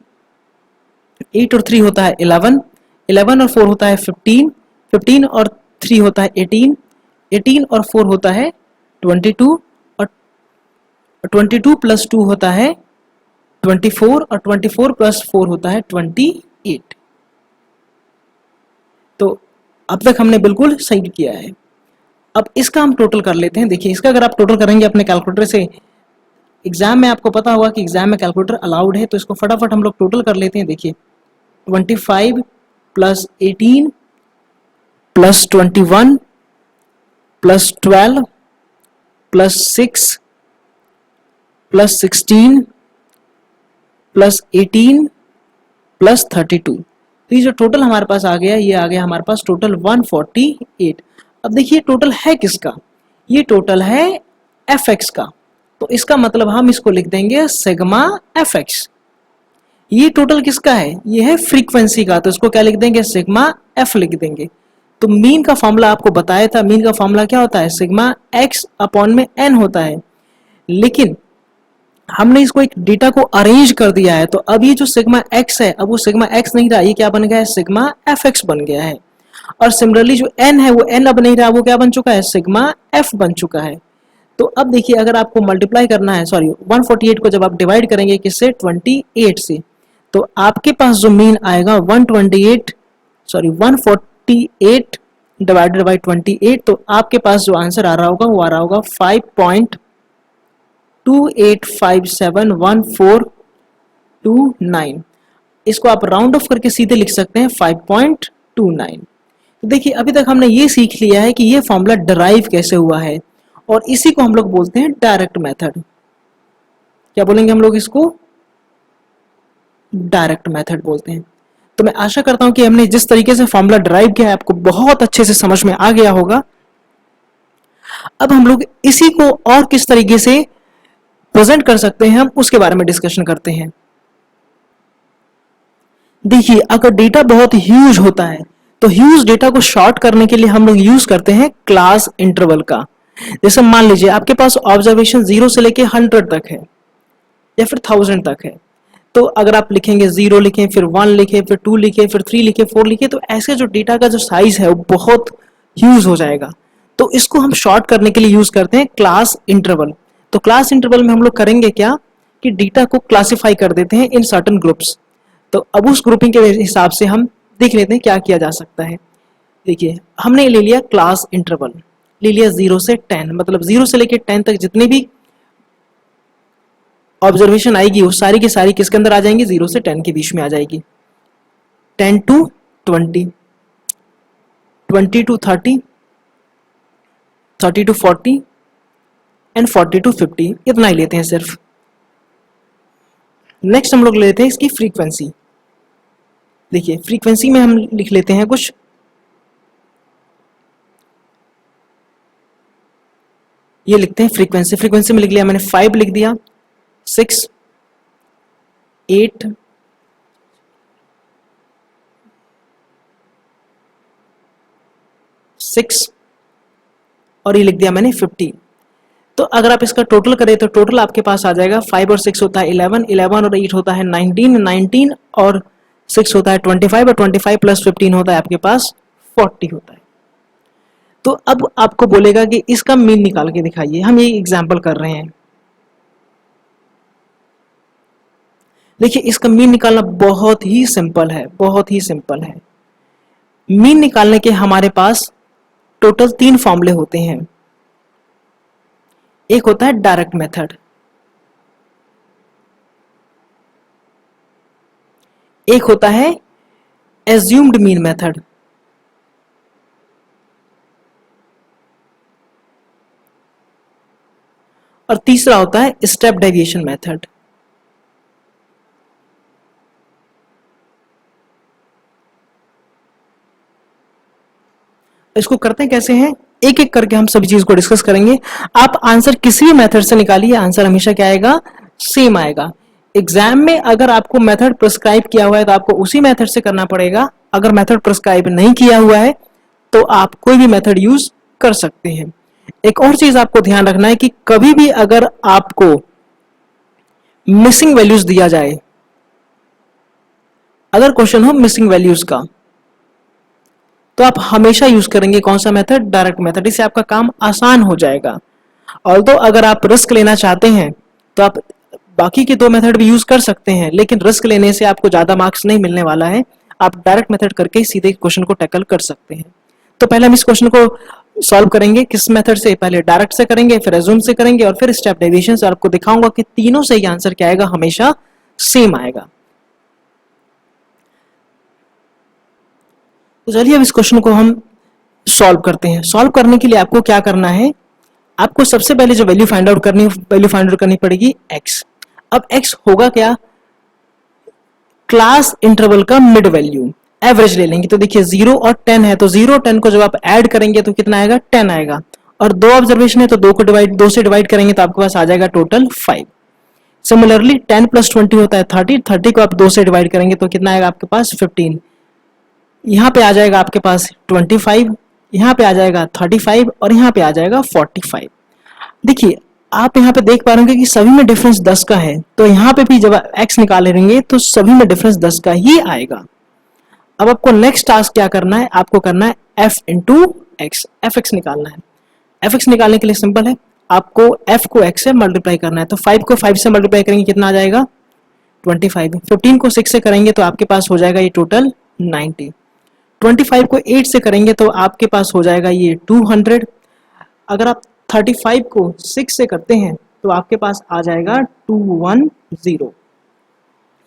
8 और 3 होता है 11, 11 और 4 होता है 15, 15 और 3 होता है 18, 18 और 4 होता है 22, और 22 प्लस 2 होता है 24, और 24 प्लस 4 होता है 28। तो अब तक हमने बिल्कुल सही किया है। अब इसका हम टोटल कर लेते हैं। देखिए इसका अगर आप टोटल करेंगे अपने कैलकुलेटर से, एग्जाम में आपको पता होगा कि एग्जाम में कैलकुलेटर अलाउड है, तो इसको फटाफट हम लोग टोटल कर लेते हैं। देखिए 25 plus 18 plus 21 plus 12 plus 6 plus 16 plus 18 plus 32। तो ये जो टोटल हमारे पास आ गया, ये आ गया हमारे पास टोटल 148। अब देखिए टोटल है किसका, ये टोटल है एफ एक्स का, तो इसका मतलब हम इसको लिख देंगे सिग्मा एफ एक्स। ये टोटल किसका है, ये है फ्रीक्वेंसी का, तो इसको क्या लिख देंगे, सिग्मा एफ लिख देंगे। तो मीन का फॉर्मूला आपको बताया था, मीन का फॉर्मूला क्या होता है, सिग्मा एक्स अपॉन में एन होता है, लेकिन हमने इसको एक डेटा को अरेंज कर दिया है, तो अब ये जो सिग्मा एक्स है, अब वो सिग्मा एक्स नहीं रहा, ये क्या बन गया है, सिग्मा एफ एक्स बन गया है। और सिमिलरली जो एन है वो एन अब नहीं रहा, वो क्या बन चुका है, सिग्मा एफ बन चुका है। तो अब देखिए अगर आपको मल्टीप्लाई करना है, सॉरी 148 को जब आप डिवाइड करेंगे किससे, 28 से, तो आपके पास जो मीन आएगा 128, सॉरी 148 डिवाइडेड बाई 28, तो आपके पास जो आंसर आ रहा होगा वो आ रहा होगा 5.28571429। इसको आप राउंड ऑफ करके सीधे लिख सकते हैं 5.29। तो देखिए अभी तक हमने ये सीख लिया है कि ये फॉर्मूला डराइव कैसे हुआ है, और इसी को हम लोग बोलते हैं डायरेक्ट मेथड। क्या बोलेंगे हम लोग इसको, डायरेक्ट मेथड बोलते हैं। तो मैं आशा करता हूं कि हमने जिस तरीके से फॉर्मूला डराइव किया है आपको बहुत अच्छे से समझ में आ गया होगा। अब हम लोग इसी को और किस तरीके से प्रेजेंट कर सकते हैं, हम उसके बारे में डिस्कशन करते हैं। देखिए अगर डेटा बहुत ह्यूज होता है तो ह्यूज डेटा को शॉर्ट करने के लिए हम लोग यूज करते हैं क्लास इंटरवल का। जैसे मान लीजिए आपके पास ऑब्जर्वेशन 0 से लेके 100 तक है या फिर 1000 तक है, तो अगर आप लिखेंगे 0 लिखें, फिर 1 लिखें, फिर 2 लिखें, फिर 3 लिखें, 4 लिखें, तो ऐसे जो डेटा का जो साइज है वो बहुत ह्यूज हो जाएगा। तो इसको हम शॉर्ट करने के लिए यूज करते हैं क्लास इंटरवल। तो क्लास इंटरवल में हम लोग करेंगे क्या कि डेटा को क्लासिफाई कर देते हैं इन सर्टेन ग्रुप्स। तो अब उस ग्रुपिंग के हिसाब से हम देख लेते हैं क्या किया जा सकता है। देखिए हमने ले लिया क्लास इंटरवल, ले लिया 0 से 10, मतलब 0 से लेकर 10 तक जितने भी ऑब्जर्वेशन आएगी वो सारी की सारी किसके अंदर आ जाएंगी, 0 से 10 के बीच में आ जाएगी। 10 to 20, 20 to 30, 30 to 40 and 40 to 50, इतना ही लेते हैं सिर्फ। नेक्स्ट हम लोग लेते हैं इसकी फ्रीक्वेंसी। देखिए फ्रीक्वेंसी में हम लिख लेते हैं कुछ, ये लिखते हैं फ्रीक्वेंसी। फ्रीक्वेंसी में लिख लिया मैंने 5 लिख दिया, 6, 8, 6 और ये लिख दिया मैंने 50। तो अगर आप इसका टोटल करें तो टोटल आपके पास आ जाएगा 5 और 6 होता है 11, 11 और 8 होता है 19, 19 और 6 होता है 25, और 25 प्लस 15 होता है आपके पास 40 होता है। तो अब आपको बोलेगा कि इसका मीन निकाल के दिखाइए, हम ये एग्जाम्पल कर रहे हैं। देखिए इसका मीन निकालना बहुत ही सिंपल है, बहुत ही सिंपल है। मीन निकालने के हमारे पास टोटल 3 फॉर्मूले होते हैं। एक होता है डायरेक्ट मेथड, एक होता है एज्यूम्ड मीन मेथड, और तीसरा होता है स्टेप डेविएशन मेथड। इसको करते कैसे हैं, एक एक करके हम सभी चीज को डिस्कस करेंगे। आप आंसर किसी भी मेथड से निकालिए, आंसर हमेशा क्या आएगा, सेम आएगा। एग्जाम में अगर आपको मेथड प्रिस्क्राइब किया हुआ है तो आपको उसी मेथड से करना पड़ेगा, अगर मेथड प्रिस्क्राइब नहीं किया हुआ है तो आप कोई भी मेथड यूज कर सकते हैं। एक और चीज आपको ध्यान रखना है कि कभी भी अगर आपको मिसिंग वैल्यूज दिया जाए, अगर क्वेश्चन हो मिसिंग वैल्यूज का, तो आप हमेशा यूज करेंगे कौन सा मेथड, डायरेक्ट मेथड। इससे आपका काम आसान हो जाएगा। ऑल्दो अगर आप रिस्क लेना चाहते हैं तो आप बाकी के दो मेथड भी यूज कर सकते हैं, लेकिन रिस्क लेने से आपको ज्यादा मार्क्स नहीं मिलने वाला है। आप डायरेक्ट मेथड करके ही सीधे क्वेश्चन को टैकल कर सकते हैं। तो पहले हम इस क्वेश्चन को सॉल्व करेंगे किस मेथड से, पहले डायरेक्ट से करेंगे, फिर अज्यूम से करेंगे, और फिर स्टेप डेविएशन से। आपको दिखाऊंगा कि तीनों से ही आंसर क्या आएगा, हमेशा सेम आएगा। तो चलिए अब इस क्वेश्चन को हम सॉल्व करते हैं। सॉल्व करने के लिए आपको क्या करना है, आपको सबसे पहले जो वैल्यू फाइंड आउट करनी पड़ेगी x। अब x होगा क्या, क्लास इंटरवल का मिड वैल्यू, एवरेज ले लेंगे। तो देखिए 0 और 10 है, तो 0 और 10 को जब आप ऐड करेंगे तो कितना आएगा, 10 आएगा। और दो ऑब्जर्वेशन है तो दो से डिवाइड करेंगे तो आपके पास आ जाएगा टोटल 5। सिमिलरली 10 + 20 होता है 30 को आप 2 से डिवाइड करेंगे तो कितना आएगा आपके पास 15। यहाँ पे आ जाएगा आपके पास 25, यहाँ पे आ जाएगा 35 और यहाँ पे आ जाएगा 45। देखिए आप यहाँ पे देख पा रहे होंगे कि सभी में डिफरेंस 10 का है, तो यहाँ पे भी जब x निकालेंगे तो सभी में डिफरेंस 10 का ही आएगा। अब आपको नेक्स्ट टास्क क्या करना है, आपको करना है f into x, F x निकालना है। एफ एक्स निकालने के लिए सिंपल है, आपको f को x से मल्टीप्लाई करना है। तो 5 को 5 से मल्टीप्लाई करेंगे कितना आ जाएगा 25, 15 को 6 से करेंगे तो आपके पास हो जाएगा ये टोटल 90, 25 को 8 से करेंगे तो आपके पास हो जाएगा ये 200। अगर आप 35 को 6 से करते हैं तो आपके पास आ जाएगा 210,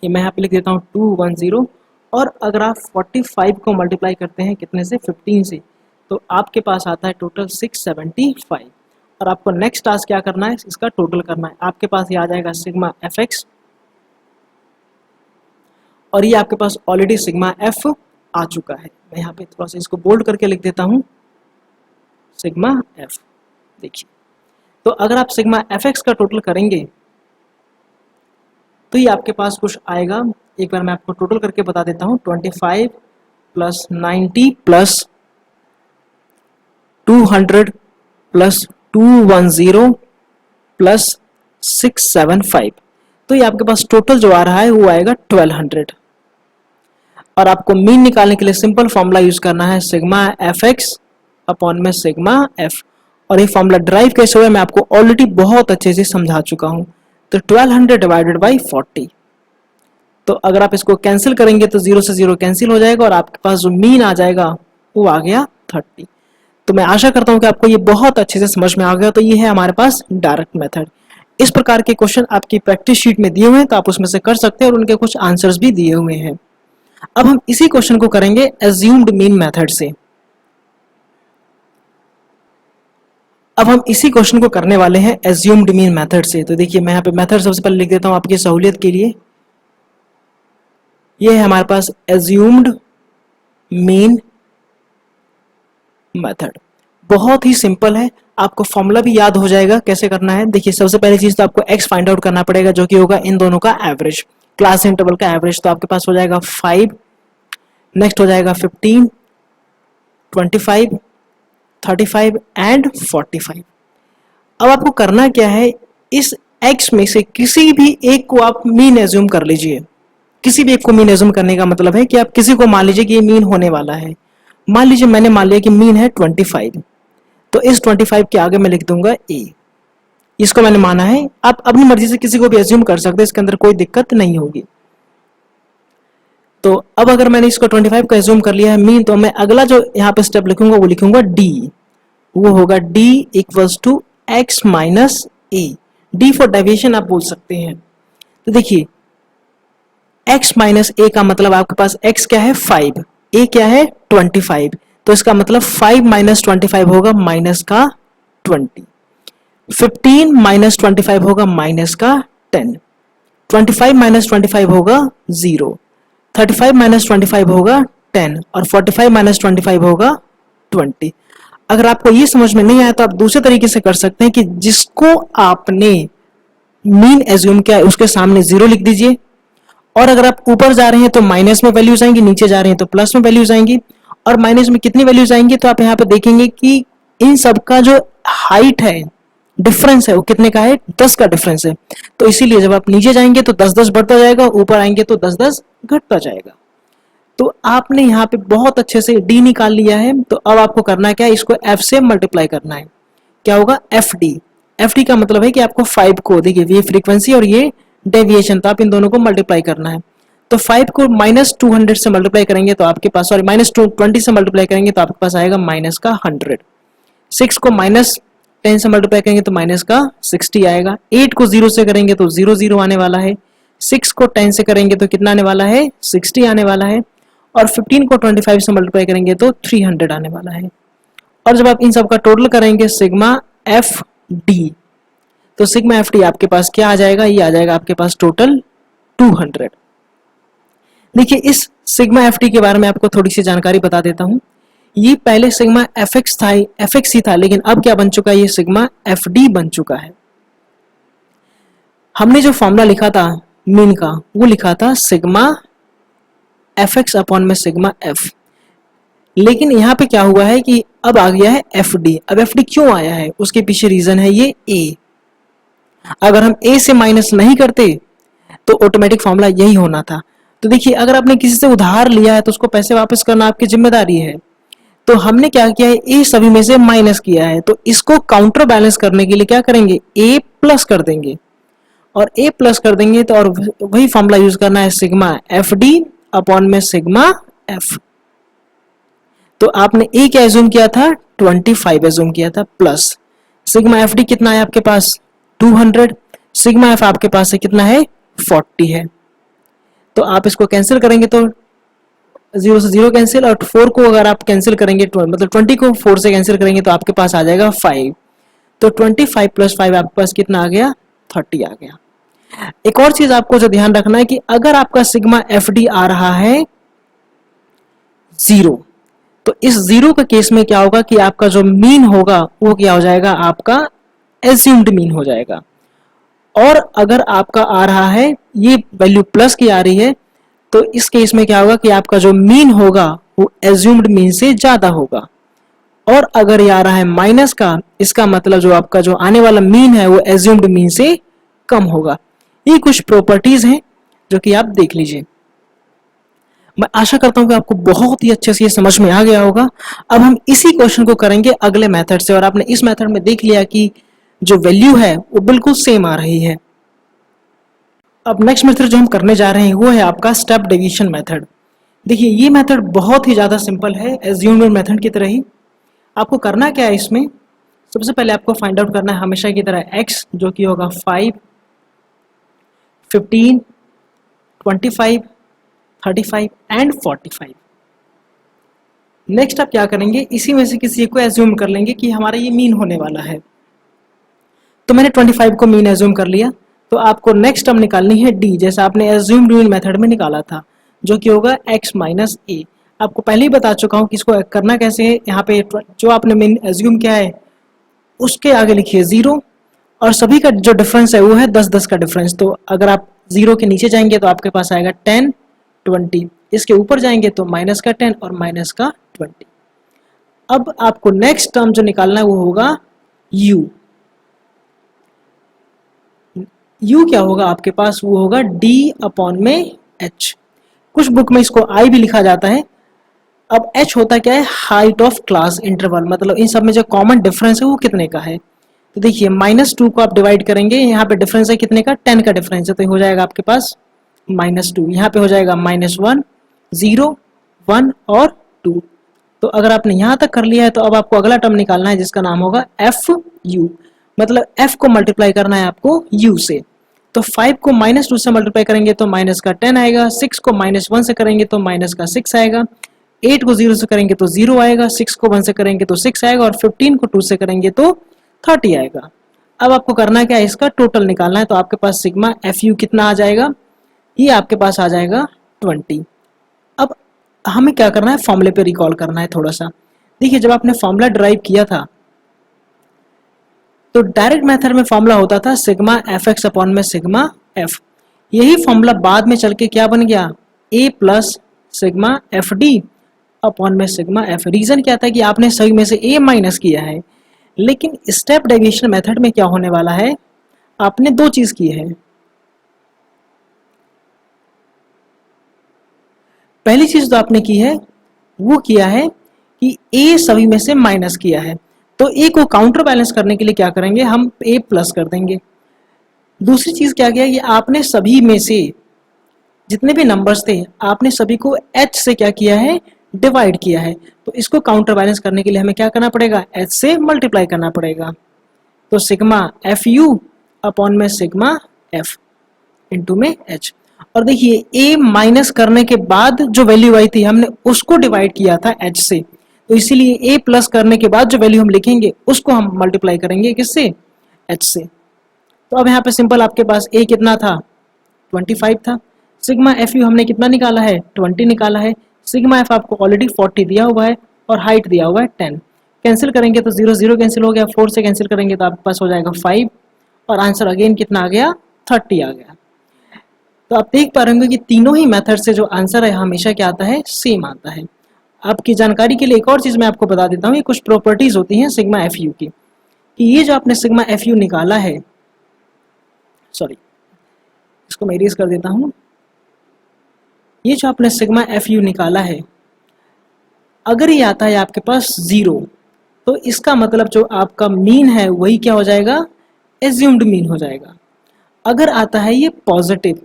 ये मैं यहाँ पे लिख देता हूँ 210। और अगर आप 45 को मल्टीप्लाई करते हैं कितने से, 15 से, तो आपके पास आता है टोटल 675। और आपको नेक्स्ट टास्क क्या करना है, इसका टोटल करना है। आपके पास ये आ जाएगा सिग्मा एफ एक्स, और ये आपके पास ऑलरेडी सिग्मा एफ आ चुका है। मैं यहाँ पे थोड़ा सा इसको बोल्ड करके लिख देता हूँ, सिग्मा एफ। देखिए तो अगर आप सिग्मा एफ एक्स का टोटल करेंगे तो ये आपके पास कुछ आएगा, एक बार मैं आपको टोटल करके बता देता हूँ, 25 + 90 + 200 + 210 + 675, तो ये आपके पास टोटल जो आ रहा है वो आएगा 1200। और आपको मीन निकालने के लिए सिंपल फॉर्मूला यूज करना है, सिग्मा एफ एक्स अपॉन में सिग्मा एफ। और ये फॉर्मूला ड्राइव कैसे हुआ मैं आपको ऑलरेडी बहुत अच्छे से समझा चुका हूँ। तो 1200 डिवाइडेड बाई 40, तो अगर आप इसको कैंसिल करेंगे तो 0 से 0 कैंसिल हो जाएगा और आपके पास जो मीन आ जाएगा वो आ गया 30। तो मैं आशा करता हूँ कि आपको ये बहुत अच्छे से समझ में आ गया। तो ये है हमारे पास डायरेक्ट मेथड। इस प्रकार के क्वेश्चन आपकी प्रैक्टिस शीट में दिए हुए हैं, तो आप उसमें से कर सकते हैं, और उनके कुछ आंसर्स भी दिए हुए हैं। अब हम इसी क्वेश्चन को करेंगे एज्यूम्ड मीन मेथड से। अब हम इसी क्वेश्चन को करने वाले हैं एज्यूम्ड मीन मेथड से। तो देखिए मैं यहाँ पे मेथड सबसे पहले लिख देता हूँ आपकी सहूलियत के लिए। ये है हमारे पास एज्यूम्ड मीन मेथड, बहुत ही सिंपल है, आपको फॉर्मूला भी याद हो जाएगा कैसे करना है। देखिए सबसे पहली चीज तो आपको x फाइंड आउट करना पड़ेगा, जो कि होगा इन दोनों का एवरेज, क्लास इंटरवल का एवरेज। तो आपके पास हो जाएगा 5, नेक्स्ट हो जाएगा 15, 25, 35 एंड 45। अब आपको करना क्या है, इस x में से किसी भी एक को आप मीन एज्यूम कर लीजिए। किसी भी एक को मीन एज्यूम करने का मतलब है कि आप किसी को मान लीजिए कि ये मीन होने वाला है। मान लीजिए मैंने मान लिया कि मीन है 25, तो इस 25 के आगे मैं लिख दूंगा a, इसको मैंने माना है। आप अपनी मर्जी से किसी को भी एज्यूम कर सकते हैं, इसके अंदर कोई दिक्कत नहीं होगी। तो अब अगर मैंने इसको 25 का एज्यूम कर लिया है मीन, तो मैं अगला जो यहाँ पे स्टेप लिखूंगा वो लिखूंगा d, वो होगा d = x - a। d for deviation आप बोल सकते हैं। तो देखिए x माइनस ए का मतलब आपके पास x क्या है 5, a क्या है 25, तो इसका मतलब 5 माइनस 25 होगा माइनस का 20, 15 माइनस 25 होगा माइनस का 10, 25 माइनस 25 होगा 0, 35 माइनस 25 होगा 10 और 45 माइनस 25 होगा 20। अगर आपको ये समझ में नहीं आया तो आप दूसरे तरीके से कर सकते हैं कि जिसको आपने मीन एज्यूम किया है उसके सामने 0 लिख दीजिए, और अगर आप ऊपर जा रहे हैं तो माइनस में वैल्यूज आएंगी, नीचे जा रहे हैं तो प्लस में वैल्यूज आएंगी, और माइनस में कितनी वैल्यूज आएंगी तो आप यहाँ पे देखेंगे कि इन सब का जो हाइट है, डिफरेंस है, वो कितने का है 10 का डिफरेंस है। तो इसीलिए जब आप नीचे जाएंगे तो 10-10 बढ़ता जाएगा, ऊपर आएंगे तो 10-10 घटता जाएगा। तो आपने यहाँ पे बहुत अच्छे से डी निकाल लिया है। तो अब आपको करना क्या है, इसको एफ से मल्टीप्लाई करना है। क्या होगा एफ डी, एफ डी का मतलब है कि आपको 5 को, देखिए ये फ्रीक्वेंसी और ये डेविएशन, तो आप इन दोनों को मल्टीप्लाई करना है। तो 5 को -200 से मल्टीप्लाई करेंगे तो आपके पास, सॉरी -20 से मल्टीप्लाई करेंगे तो आपके पास आएगा माइनस का 100। 6 को -10 से मल्टीप्लाई करेंगे तो माइनस का 60 आएगा। 8 को 0 से करेंगे तो 0 आने वाला है। 6 को 10 से करेंगे तो कितना आने वाला है 60 आने वाला है। और 15 को 25 से मल्टीप्लाई करेंगे तो 300 आने वाला है। और जब आप इन सब का टोटल करेंगे सिग्मा एफ डी, तो सिग्मा एफ डी आपके पास क्या आ जाएगा, ये आ जाएगा आपके पास टोटल 200। देखिए इस सिग्मा एफ डी के बारे में आपको थोड़ी सी जानकारी बता देता हूं। ये पहले सिग्मा एफ एक्स था, एफ एक्स ही था, लेकिन अब क्या बन चुका है, ये सिग्मा एफ डी बन चुका है। हमने जो फॉर्मूला लिखा था मीन का, वो लिखा था सिग्मा एफ एक्स अपॉन में सिग्मा एफ, लेकिन यहाँ पे क्या हुआ है कि अब आ गया है एफ डी। अब एफ डी क्यों आया है, उसके पीछे रीजन है ये ए। अगर हम ए से माइनस नहीं करते तो ऑटोमेटिक फॉर्मूला यही होना था। तो देखिए अगर आपने किसी से उधार लिया है तो उसको पैसे वापस करना आपकी जिम्मेदारी है। तो हमने क्या किया है, ए सभी में से माइनस किया है, तो इसको काउंटर बैलेंस करने के लिए क्या करेंगे, ए प्लस कर देंगे। और ए प्लस कर देंगे तो और वही फॉर्मूला यूज करना है सिग्मा एफ डी अपॉन में सिग्मा एफ। तो आपने ए क्या एज्यूम किया था 25 एज्यूम किया था, प्लस सिग्मा एफ डी कितना है आपके पास 200, सिग्मा एफ आपके पास है कितना है 40 है। तो आप इसको कैंसिल करेंगे तो 0 से 0 कैंसिल, और 4 को अगर आप कैंसिल करेंगे मतलब 20 को 4 से कैंसिल करेंगे तो आपके पास आ जाएगा 5। तो 25 + 5 आपके पास कितना आ गया 30 आ गया। एक और चीज आपको जो ध्यान रखना है कि अगर आपका सिग्मा एफ डी आ रहा है 0, तो इस 0 के केस में क्या होगा कि आपका जो मीन होगा वो क्या हो जाएगा, आपका एज्यूम्ड मीन हो जाएगा। और अगर आपका आ रहा है ये वैल्यू प्लस की आ रही है, तो इस केस में क्या होगा कि आपका जो मीन होगा वो एज्यूम्ड मीन से ज्यादा होगा। और अगर ये आ रहा है माइनस का, इसका मतलब जो आपका जो आने वाला मीन है वो एज्यूम्ड मीन से कम होगा। ये कुछ प्रॉपर्टीज हैं जो कि आप देख लीजिए। मैं आशा करता हूं कि आपको बहुत ही अच्छे से ये समझ में आ गया होगा। अब हम इसी क्वेश्चन को करेंगे अगले मेथड से, और आपने इस मेथड में देख लिया कि जो वैल्यू है वो बिल्कुल सेम आ रही है। अब नेक्स्ट मेथड जो हम करने जा रहे हैं वो है आपका स्टेप डेविएशन मेथड। देखिए ये मेथड बहुत ही ज़्यादा सिंपल है, एज्यूम्ड मेथड की तरह ही। आपको करना क्या है, इसमें सबसे पहले आपको फाइंड आउट करना है हमेशा की तरह x, जो कि होगा 5, 15, 25, 35 एंड 45। नेक्स्ट आप क्या करेंगे, इसी में से किसी को एज्यूम कर लेंगे कि हमारा ये मीन होने वाला है। तो मैंने 25 को मीन एज्यूम कर लिया। तो आपको नेक्स्ट टर्म निकालनी है डी, जैसा आपने एज्यूम मीन मेथड में निकाला था, जो कि होगा x माइनस ए। आपको पहले ही बता चुका हूँ कि इसको करना कैसे है। यहाँ पे जो आपने मीन एज्यूम किया है उसके आगे लिखिए 0, और सभी का जो डिफरेंस है वो है 10-10 का डिफरेंस। तो अगर आप 0 के नीचे जाएंगे तो आपके पास आएगा 10, 20, इसके ऊपर जाएंगे तो माइनस का 10 और माइनस का 20। अब आपको नेक्स्ट टर्म जो निकालना है वो होगा u। u क्या होगा आपके पास, वो होगा d अपॉन में h। कुछ बुक में इसको i भी लिखा जाता है। अब h होता क्या है, हाइट ऑफ क्लास इंटरवल, मतलब इन सब में जो कॉमन डिफरेंस है वो कितने का है। तो देखिए -2 को आप डिवाइड करेंगे, यहाँ पे डिफरेंस है कितने का 10 का डिफरेंस है, तो हो जाएगा आपके पास -2। यहाँ पे हो जाएगा -1, 0, 1 और 2। तो अगर आपने यहाँ तक कर लिया है तो अब आपको अगला टर्म निकालना है जिसका नाम होगा एफ यू, मतलब f को मल्टीप्लाई करना है आपको u से। तो 5 को -2 से मल्टीप्लाई करेंगे तो माइनस का 10 आएगा, 6 को -1 से करेंगे तो माइनस का 6 आएगा, 8 को 0 से करेंगे तो 0 आएगा, 6 को 1 से करेंगे तो 6 आएगा और 15 को 2 से करेंगे तो 30 आएगा। अब आपको करना क्या है, इसका टोटल निकालना है। तो आपके पास सिग्मा FU कितना आ जाएगा, ये आपके पास आ जाएगा 20। अब हमें क्या करना है, फॉर्मूले पे रिकॉल करना है थोड़ा सा। देखिए जब आपने फॉर्मूला ड्राइव किया था तो डायरेक्ट मेथड में फॉर्मूला होता था सिग्मा FX अपॉन में सिग्मा F। यही फॉर्मूला बाद में चल के क्या बन गया, A plus sigma FD upon में सिग्मा F। रीजन क्या था कि आपने सभी में से A माइनस किया है, लेकिन स्टेप डेविएशन मेथड में क्या होने वाला है, आपने दो चीज की है। पहली चीज तो आपने की है वो किया है कि A सभी में से माइनस किया है, तो A को काउंटर बैलेंस करने के लिए क्या करेंगे, हम A प्लस कर देंगे। दूसरी चीज क्या किया कि आपने सभी में से जितने भी नंबर्स थे आपने सभी को H से क्या किया है, डिवाइड किया है। तो इसको काउंटर बैलेंस करने के लिए हमें क्या करना पड़ेगा, H से मल्टीप्लाई करना पड़ेगा। तो सिग्मा FU अपॉन में सिग्मा F इंटू में H। और देखिए A माइनस करने के बाद जो वैल्यू आई थी हमने उसको डिवाइड किया था H से, तो इसीलिए A प्लस करने के बाद जो वैल्यू हम लिखेंगे उसको हम मल्टीप्लाई करेंगे किससे, H से। तो अब यहाँ पे सिंपल आपके पास A कितना था, 25 था। सिग्मा FU हमने कितना निकाला है, 20 निकाला है। सिग्मा F आपको ऑलरेडी 40 दिया हुआ है और हाइट दिया हुआ है 10। कैंसिल करेंगे तो 0 0 कैंसिल हो गया, 4 से कैंसिल करेंगे तो आपके पास हो जाएगा 5 और आंसर अगेन कितना आ गया, 30 आ गया। तो आप देख पा रहे होंगे कि तीनों ही मेथड से जो आंसर है हमेशा क्या आता है, सेम आता है। आपकी जानकारी के लिए एक और चीज मैं आपको बता देता हूँ, ये कुछ प्रॉपर्टीज होती हैं सिग्मा FU की, कि ये जो आपने सिग्मा FU निकाला है, सॉरी इसको मैं इरेज कर देता हूँ, ये जो आपने सिग्मा FU निकाला है अगर ये आता है आपके पास 0, तो इसका मतलब जो आपका मीन है वही क्या हो जाएगा, एज्यूम्ड मीन हो जाएगा। अगर आता है ये पॉजिटिव,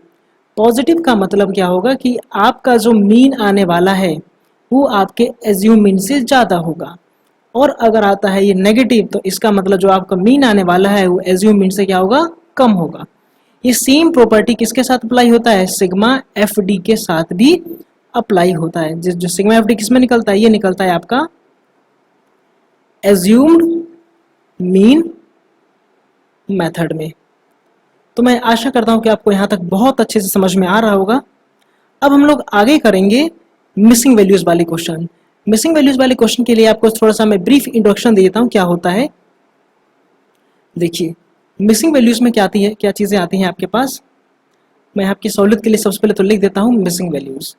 पॉजिटिव का मतलब क्या होगा कि आपका जो मीन आने वाला है वो आपके एज्यूम मीन से ज़्यादा होगा। और अगर आता है ये नेगेटिव, तो इसका मतलब जो आपका मीन आने वाला है वो एज्यूम मीन से क्या होगा, कम होगा। ये सेम प्रॉपर्टी किसके साथ अप्लाई होता है, सिग्मा FD के साथ भी अप्लाई होता है। जो सिग्मा FD किस में निकलता है, ये निकलता है आपका एज्यूम्ड मीन मेथड में। तो मैं आशा करता हूं कि आपको यहां तक बहुत अच्छे से समझ में आ रहा होगा। अब हम लोग आगे करेंगे मिसिंग वैल्यूज वाले क्वेश्चन। मिसिंग वैल्यूज वाले क्वेश्चन के लिए आपको थोड़ा सा मैं ब्रीफ इंट्रोडक्शन दे देता हूं क्या होता है। देखिए मिसिंग वैल्यूज में क्या आती है, क्या चीजें आती हैं आपके पास। मैं आपकी सहूलियत के लिए सबसे पहले तो लिख देता हूं मिसिंग वैल्यूज।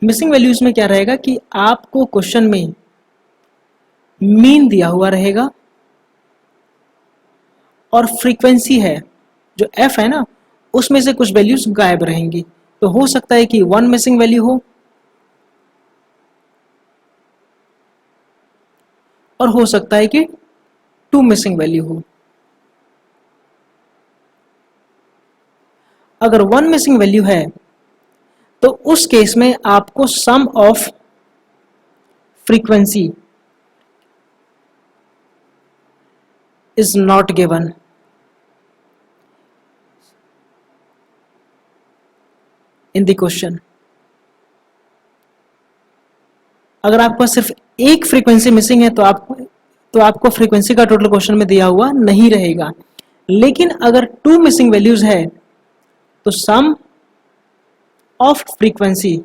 मिसिंग वैल्यूज में क्या रहेगा कि आपको क्वेश्चन में मीन दिया हुआ रहेगा और फ्रीक्वेंसी है जो F है ना, उसमें से कुछ वैल्यूज गायब रहेंगी। तो हो सकता है कि 1 मिसिंग वैल्यू हो और हो सकता है कि 2 मिसिंग वैल्यू हो। अगर 1 मिसिंग वैल्यू है तो उस केस में आपको sum of frequency is not given. In the question अगर आपके पास सिर्फ एक फ्रीक्वेंसी मिसिंग है तो आपको फ्रीक्वेंसी का टोटल क्वेश्चन में दिया हुआ नहीं रहेगा। लेकिन अगर 2 मिसिंग वैल्यूज है तो सम ऑफ फ्रीक्वेंसी,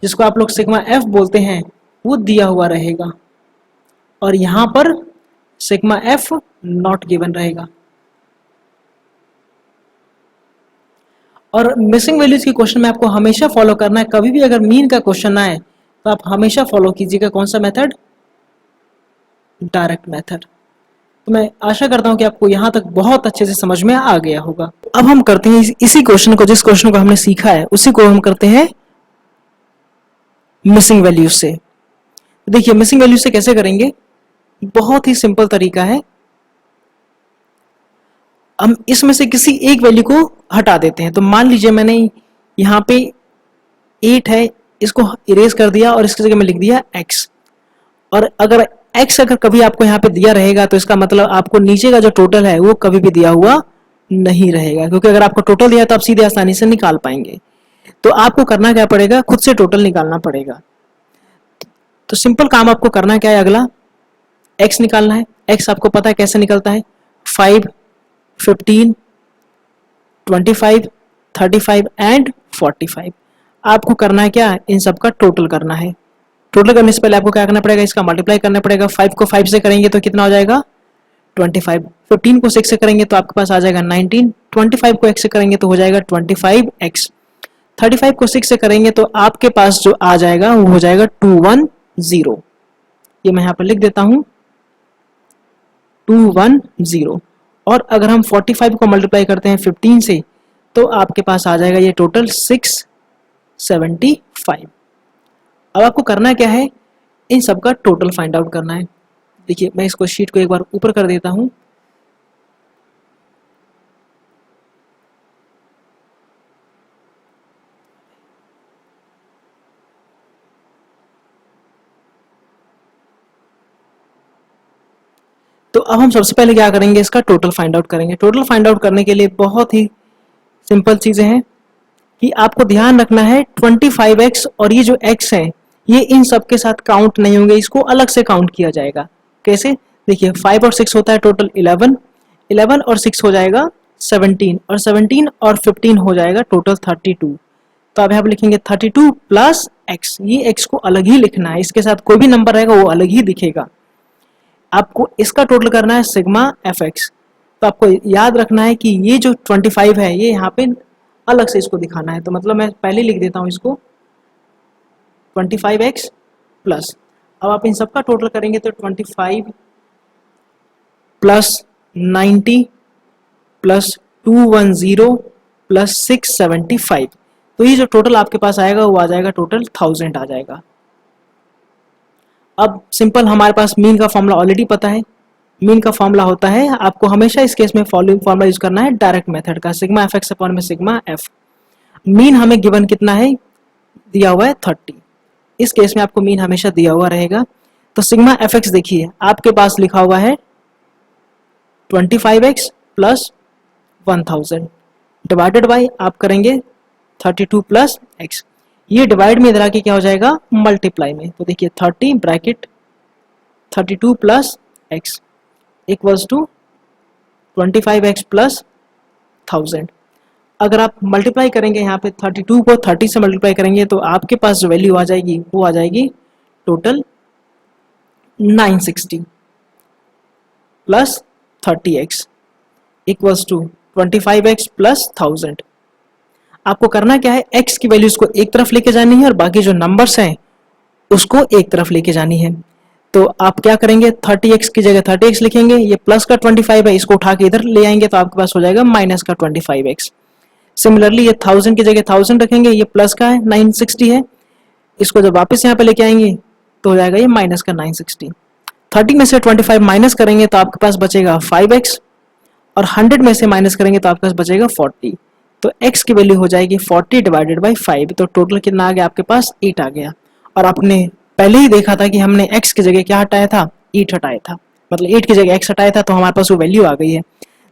जिसको आप लोग सिग्मा F बोलते हैं, वो दिया हुआ रहेगा और यहां पर सिग्मा F नॉट गिवन रहेगा। और मिसिंग वैल्यूज के क्वेश्चन में आपको हमेशा फॉलो करना है, कभी भी अगर मीन का क्वेश्चन आए तो आप हमेशा फॉलो कीजिएगा कौन सा मेथड, डायरेक्ट मेथड। तो मैं आशा करता हूं कि आपको यहां तक बहुत अच्छे से समझ में आ गया होगा। अब हम करते हैं इसी क्वेश्चन को, जिस क्वेश्चन को हमने सीखा है उसी को हम करते हैं मिसिंग वैल्यूज से। देखिए मिसिंग वैल्यूज से कैसे करेंगे, बहुत ही सिंपल तरीका है। हम इसमें से किसी एक वैल्यू को हटा देते हैं। तो मान लीजिए मैंने यहाँ पे 8 है, इसको इरेज कर दिया और इसकी जगह में लिख दिया x। और अगर x अगर कभी आपको यहाँ पे दिया रहेगा तो इसका मतलब आपको नीचे का जो टोटल है वो कभी भी दिया हुआ नहीं रहेगा, क्योंकि अगर आपको टोटल दिया तो आप सीधे आसानी से निकाल पाएंगे। तो आपको करना क्या पड़ेगा, खुद से टोटल निकालना पड़ेगा। तो सिंपल काम आपको करना क्या है, अगला x निकालना है। x आपको पता है कैसे निकलता है, 5, 15, 25, 35 एंड 45। आपको करना है क्या, इन सब का टोटल करना है। टोटल करने से पहले आपको क्या करना पड़ेगा, इसका मल्टीप्लाई करना पड़ेगा। 5 को 5 से करेंगे तो कितना हो जाएगा 25, 15 को 6 से करेंगे तो आपके पास आ जाएगा 19, 25 को x से करेंगे तो हो जाएगा 25x, 35 को 6 से करेंगे तो आपके पास जो आ जाएगा वो हो जाएगा 210। ये मैं यहाँ पर लिख देता हूँ 210। और अगर हम 45 को मल्टीप्लाई करते हैं 15 से तो आपके पास आ जाएगा ये टोटल 675। अब आपको करना क्या है, इन सब का टोटल फाइंड आउट करना है। देखिए मैं इसको शीट को एक बार ऊपर कर देता हूं। तो अब हम सबसे पहले क्या करेंगे, इसका टोटल फाइंड आउट करेंगे। टोटल फाइंड आउट करने के लिए बहुत ही सिंपल चीजें हैं कि आपको ध्यान रखना है 25x और ये जो x है ये इन सब के साथ काउंट नहीं होंगे, इसको अलग से काउंट किया जाएगा। कैसे, देखिए 5 और 6 होता है टोटल 11, 11 और 6 हो जाएगा 17, और 17 और 15 हो जाएगा टोटल 32। तो अब यहाँ पर लिखेंगे 32 प्लस x, ये x को अलग ही लिखना है, इसके साथ कोई भी नंबर रहेगा वो अलग ही दिखेगा। आपको इसका टोटल करना है सिग्मा fx। तो आपको याद रखना है कि ये जो 25 है ये यहाँ पे अलग से इसको दिखाना है। तो मतलब मैं पहले लिख देता हूँ इसको 25x प्लस, अब आप इन सबका टोटल करेंगे तो 25 प्लस 90 प्लस 210 प्लस 675। तो ये जो टोटल आपके पास आएगा वो आ जाएगा टोटल 1000 आ जाएगा। अब सिंपल हमारे पास मीन का फॉर्मूला ऑलरेडी पता है। मीन का फॉर्मूला होता है, आपको हमेशा इस केस में फॉलोइंग फॉर्मूला यूज करना है डायरेक्ट मेथड का, सिग्मा एफ एक्स अपॉन में सिग्मा एफ। मीन हमें गिवन कितना है, दिया हुआ है 30। इस केस में आपको मीन हमेशा दिया हुआ रहेगा। तो सिग्मा एफ एक्स देखिए आपके पास लिखा हुआ है 25x प्लस 1000 डिवाइडेड बाई आप करेंगे 32 प्लस x। ये डिवाइड में इधर आके क्या हो जाएगा मल्टीप्लाई में। तो देखिए 30 bracket 32 plus x equals to 25x plus 1000। अगर आप मल्टीप्लाई करेंगे यहाँ पे 32 को 30 से मल्टीप्लाई करेंगे तो आपके पास जो वैल्यू आ जाएगी वो आ जाएगी total 960 plus 30x equals to 25x plus 1000। आपको करना क्या है, x की वैल्यूज को एक तरफ लेके जानी है और बाकी जो नंबर्स हैं उसको एक तरफ लेके जानी है। तो आप क्या करेंगे, 30x की जगह 30x लिखेंगे, ये प्लस का 25 है इसको उठा के इधर ले आएंगे तो आपके पास हो जाएगा माइनस का 25x। सिमिलरली ये 1000 की जगह 1000 रखेंगे, ये प्लस का है 960 है, इसको जब वापस यहाँ पे लेके आएंगे तो हो जाएगा ये माइनस का 960। 30 में से 25 माइनस करेंगे तो आपके पास बचेगा 5x और 100 में से माइनस करेंगे तो आपके पास बचेगा 40। तो x की वैल्यू हो जाएगी 40 डिवाइडेड बाई 5। तो टोटल कितना आ गया आपके पास 8 आ गया। और आपने पहले ही देखा था कि हमने x की जगह क्या हटाया था, 8 हटाया था, मतलब 8 की जगह x हटाया था तो हमारे पास वो वैल्यू आ गई है।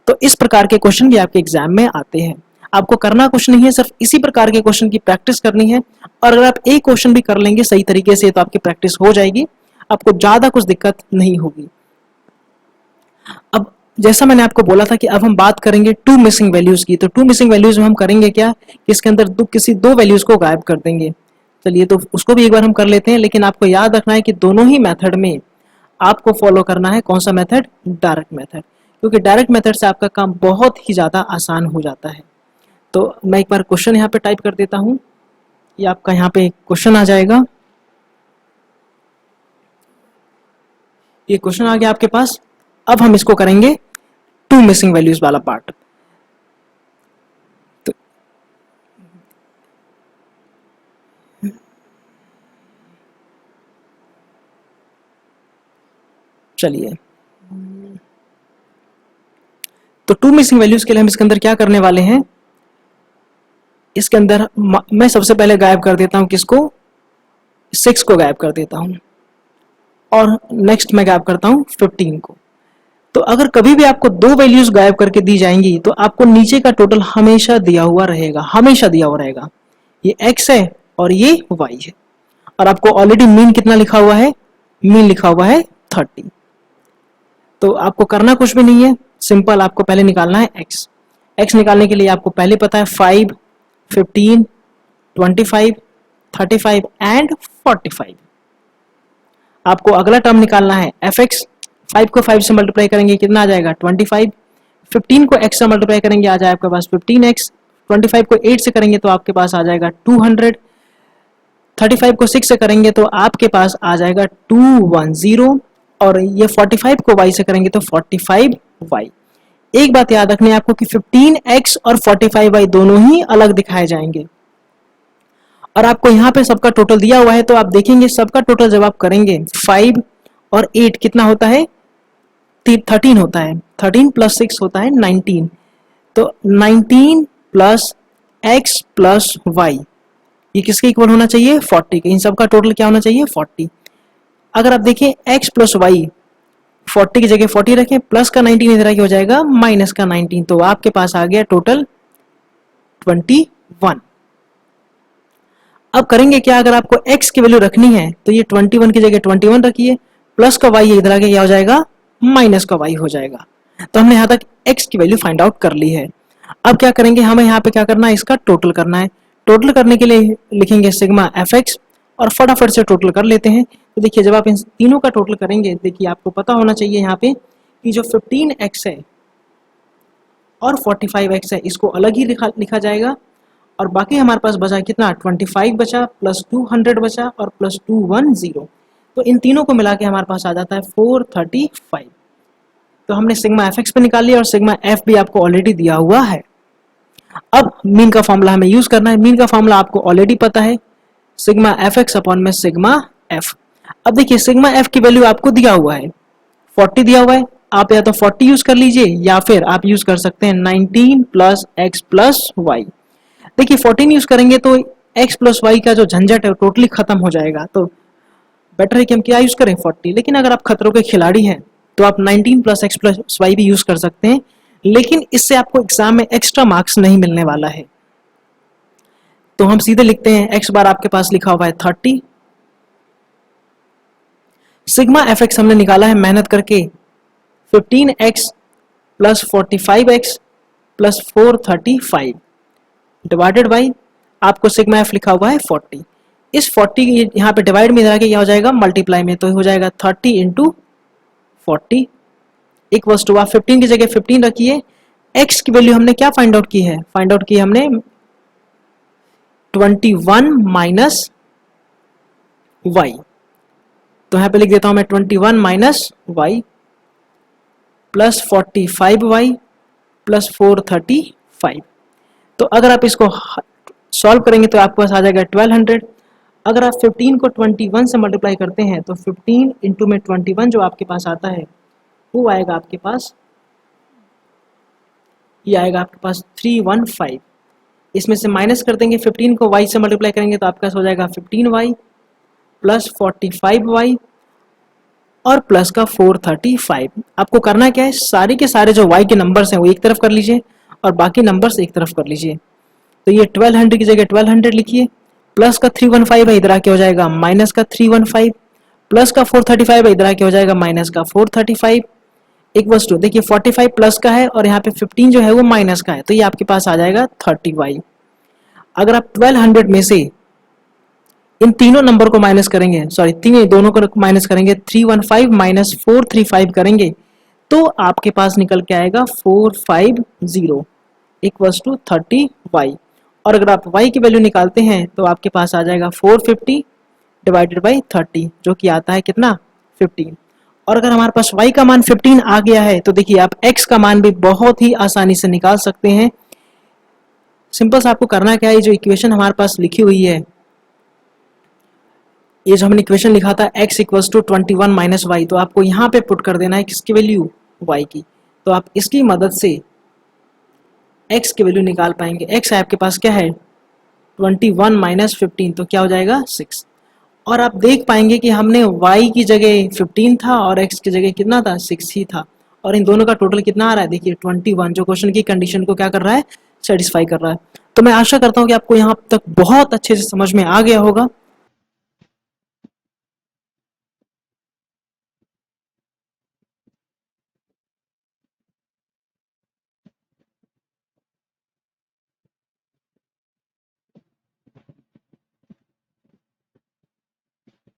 तो इस प्रकार के क्वेश्चन भी आपके एग्जाम में आते हैं। आपको करना कुछ नहीं है, सिर्फ इसी प्रकार के क्वेश्चन की प्रैक्टिस करनी है। और अगर आप एक क्वेश्चन भी कर लेंगे सही तरीके से तो आपकी प्रैक्टिस हो जाएगी, आपको ज्यादा कुछ दिक्कत नहीं होगी। अब जैसा मैंने आपको बोला था कि अब हम बात करेंगे टू मिसिंग वैल्यूज की। तो टू मिसिंग वैल्यूज में हम करेंगे क्या, इसके अंदर किसी दो वैल्यूज को गायब कर देंगे। चलिए तो उसको भी एक बार हम कर लेते हैं, लेकिन आपको याद रखना है कि दोनों ही मेथड में आपको फॉलो करना है कौन सा मेथड, डायरेक्ट मेथड, क्योंकि डायरेक्ट मेथड से आपका काम बहुत ही ज्यादा आसान हो जाता है। तो मैं एक बार क्वेश्चन यहाँ पे टाइप कर देता हूँ, ये आपका यहाँ पे क्वेश्चन आ जाएगा। ये क्वेश्चन आ गया आपके पास। अब हम इसको करेंगे टू मिसिंग वैल्यूज वाला पार्ट। तो चलिए, तो टू मिसिंग वैल्यूज के लिए हम इसके अंदर क्या करने वाले हैं, इसके अंदर मैं सबसे पहले गायब कर देता हूं किसको, 6 को गायब कर देता हूं। और नेक्स्ट मैं गायब करता हूँ 15 को। तो अगर कभी भी आपको दो वैल्यूज गायब करके दी जाएंगी तो आपको नीचे का टोटल हमेशा दिया हुआ रहेगा, हमेशा दिया हुआ रहेगा। ये x है और ये y है, और आपको ऑलरेडी मीन कितना लिखा हुआ है, मीन लिखा हुआ है 30। तो आपको करना कुछ भी नहीं है, सिंपल आपको पहले निकालना है x। x निकालने के लिए आपको पहले पता है 5, 15, 25, 35 एंड 45। आपको अगला टर्म निकालना है fx। 5 को 5 से मल्टीप्लाई करेंगे कितना आ जाएगा 25। 15 को x से मल्टीप्लाई करेंगे आ जाए आपके पास 15x। 25 को 8 से करेंगे तो आपके पास आ जाएगा 200। 35 को 6 से करेंगे तो आपके पास आ जाएगा 210। और ये 45 को y से करेंगे तो 45y। एक बात याद रखनी है आपको कि 15x और 45y दोनों ही अलग दिखाए जाएंगे, और आपको यहाँ पे सबका टोटल दिया हुआ है। तो आप देखेंगे सबका टोटल जब आप करेंगे 5 और 8 कितना होता है 13 होता है, 13 प्लस 6 होता है 19। तो 19 प्लस x प्लस y ये किसके इक्वल होना चाहिए 40 के। इन सबका टोटल क्या होना चाहिए 40। अगर आप देखें x प्लस वाई 40 की जगह 40 रखें, प्लस का 19 इधर आके हो जाएगा माइनस का 19, तो आपके पास आ गया टोटल 21। अब करेंगे क्या, अगर आपको x की वैल्यू रखनी है तो ये 21 की जगह 21 रखिए, प्लस का y इधर आके क्या हो जाएगा माइनस का y हो जाएगा। तो हमने यहाँ तक x की वैल्यू फाइंड आउट कर ली है। अब क्या करेंगे, हमें यहाँ पे क्या करना है, इसका टोटल करना है। टोटल करने के लिए लिखेंगे सिग्मा fx और फटाफट से टोटल कर लेते हैं। तो देखिए जब आप इन तीनों का टोटल करेंगे, देखिए आपको पता होना चाहिए यहाँ पे कि जो 15x है और 45x है इसको अलग ही लिखा जाएगा, और बाकी हमारे पास बचा कितना 25 बचा, प्लस 200 बचा और प्लस 210। तो इन तीनों को मिला के हमारे पास आ जाता है 435। तो हमने सिग्मा fx पे निकाल लिया और सिग्मा f भी आपको ऑलरेडी दिया हुआ है। अब मीन का फॉर्मूला हमें यूज करना है। मीन का फॉर्मूला आपको ऑलरेडी पता है, सिग्मा fx अपॉन में सिग्मा f। अब देखिए सिग्मा f की वैल्यू आपको दिया हुआ है 40 दिया हुआ है, आप या तो 40 यूज कर लीजिए या फिर आप यूज कर सकते हैं 19 प्लस x प्लस वाई। देखिए 14 यूज करेंगे तो x प्लस वाई का जो झंझट है वो टोटली खत्म हो जाएगा, तो बेटर है कि हम क्या यूज करें 40। लेकिन अगर आप खतरों के खिलाड़ी हैं तो आप 19 प्लस x प्लस वाई भी यूज कर सकते हैं, लेकिन इससे आपको एग्जाम में एक्स्ट्रा मार्क्स नहीं मिलने वाला है। तो हम सीधे लिखते हैं x बार आपके पास लिखा हुआ है 30। सिग्मा fx हमने निकाला है मेहनत करके 15x plus 45x plus 435 divided by आपको सिग्मा f लिखा हुआ है 40। इस 40 यहाँ पे डिवाइड में इधर आके क्या हो जाएगा मल्टीप्लाई में, तो हो जाएगा 30 इंटू 40 इक्वल्स टू, आप 15 की जगह 15 रखिए। x की वैल्यू हमने क्या फाइंड आउट की है, फाइंड आउट की हमने 21 माइनस y। तो यहाँ पे लिख देता हूं मैं 21 minus y plus 45y plus 435। तो अगर आप इसको सॉल्व करेंगे तो आपके पास आ जाएगा 1200। अगर आप 15 को 21 से मल्टीप्लाई करते हैं तो 15 इंटू में 21 जो आपके पास आता है वो आएगा आपके पास, ये आएगा आपके पास 315। इसमें से माइनस कर देंगे 15 को y से मल्टीप्लाई करेंगे तो आपके पास हो जाएगा 15y प्लस 45y और प्लस का 435। आपको करना क्या है, सारे के सारे जो y के नंबर्स हैं वो एक तरफ कर लीजिए और बाकी नंबर्स एक तरफ कर लीजिए। तो ये 1200 की जगह 1200 लिखिए, प्लस का 315 है इधर आके हो जाएगा माइनस का 315, प्लस का 435 है इधर आके हो जाएगा माइनस का 435 इक्वल्स टू, देखिए 45 प्लस का है और यहाँ पे 15 जो है वो माइनस का है, तो ये आपके पास आ जाएगा 30y। अगर आप 1200 में से इन तीनों नंबर को माइनस करेंगे, सॉरी तीन दोनों को माइनस करेंगे, 315 माइनस 435 करेंगे तो आपके पास निकल के आएगा 450 इक्वल्स टू 30y। और अगर आप y की वैल्यू निकालते हैं तो आपके पास आ जाएगा 450 डिवाइडेड बाई 30 जो कि आता है कितना 15। और अगर हमारे पास y का मान 15 आ गया है तो देखिए आप x का मान भी बहुत ही आसानी से निकाल सकते हैं। सिंपल सा आपको करना क्या है, जो इक्वेशन हमारे पास लिखी हुई है, ये जो हमने इक्वेशन लिखा था x equals to 21 minus Y, तो आपको यहाँ पे पुट कर देना है किसकी वैल्यू y की। तो आप इसकी मदद से x की वैल्यू निकाल पाएंगे। x है आपके पास क्या है 21 माइनस 15, तो क्या हो जाएगा 6। और आप देख पाएंगे कि हमने y की जगह 15 था और x की जगह कितना था 6 ही था, और इन दोनों का टोटल कितना आ रहा है देखिए 21, जो क्वेश्चन की कंडीशन को क्या कर रहा है, सेटिस्फाई कर रहा है। तो मैं आशा करता हूँ कि आपको यहाँ तक बहुत अच्छे से समझ में आ गया होगा।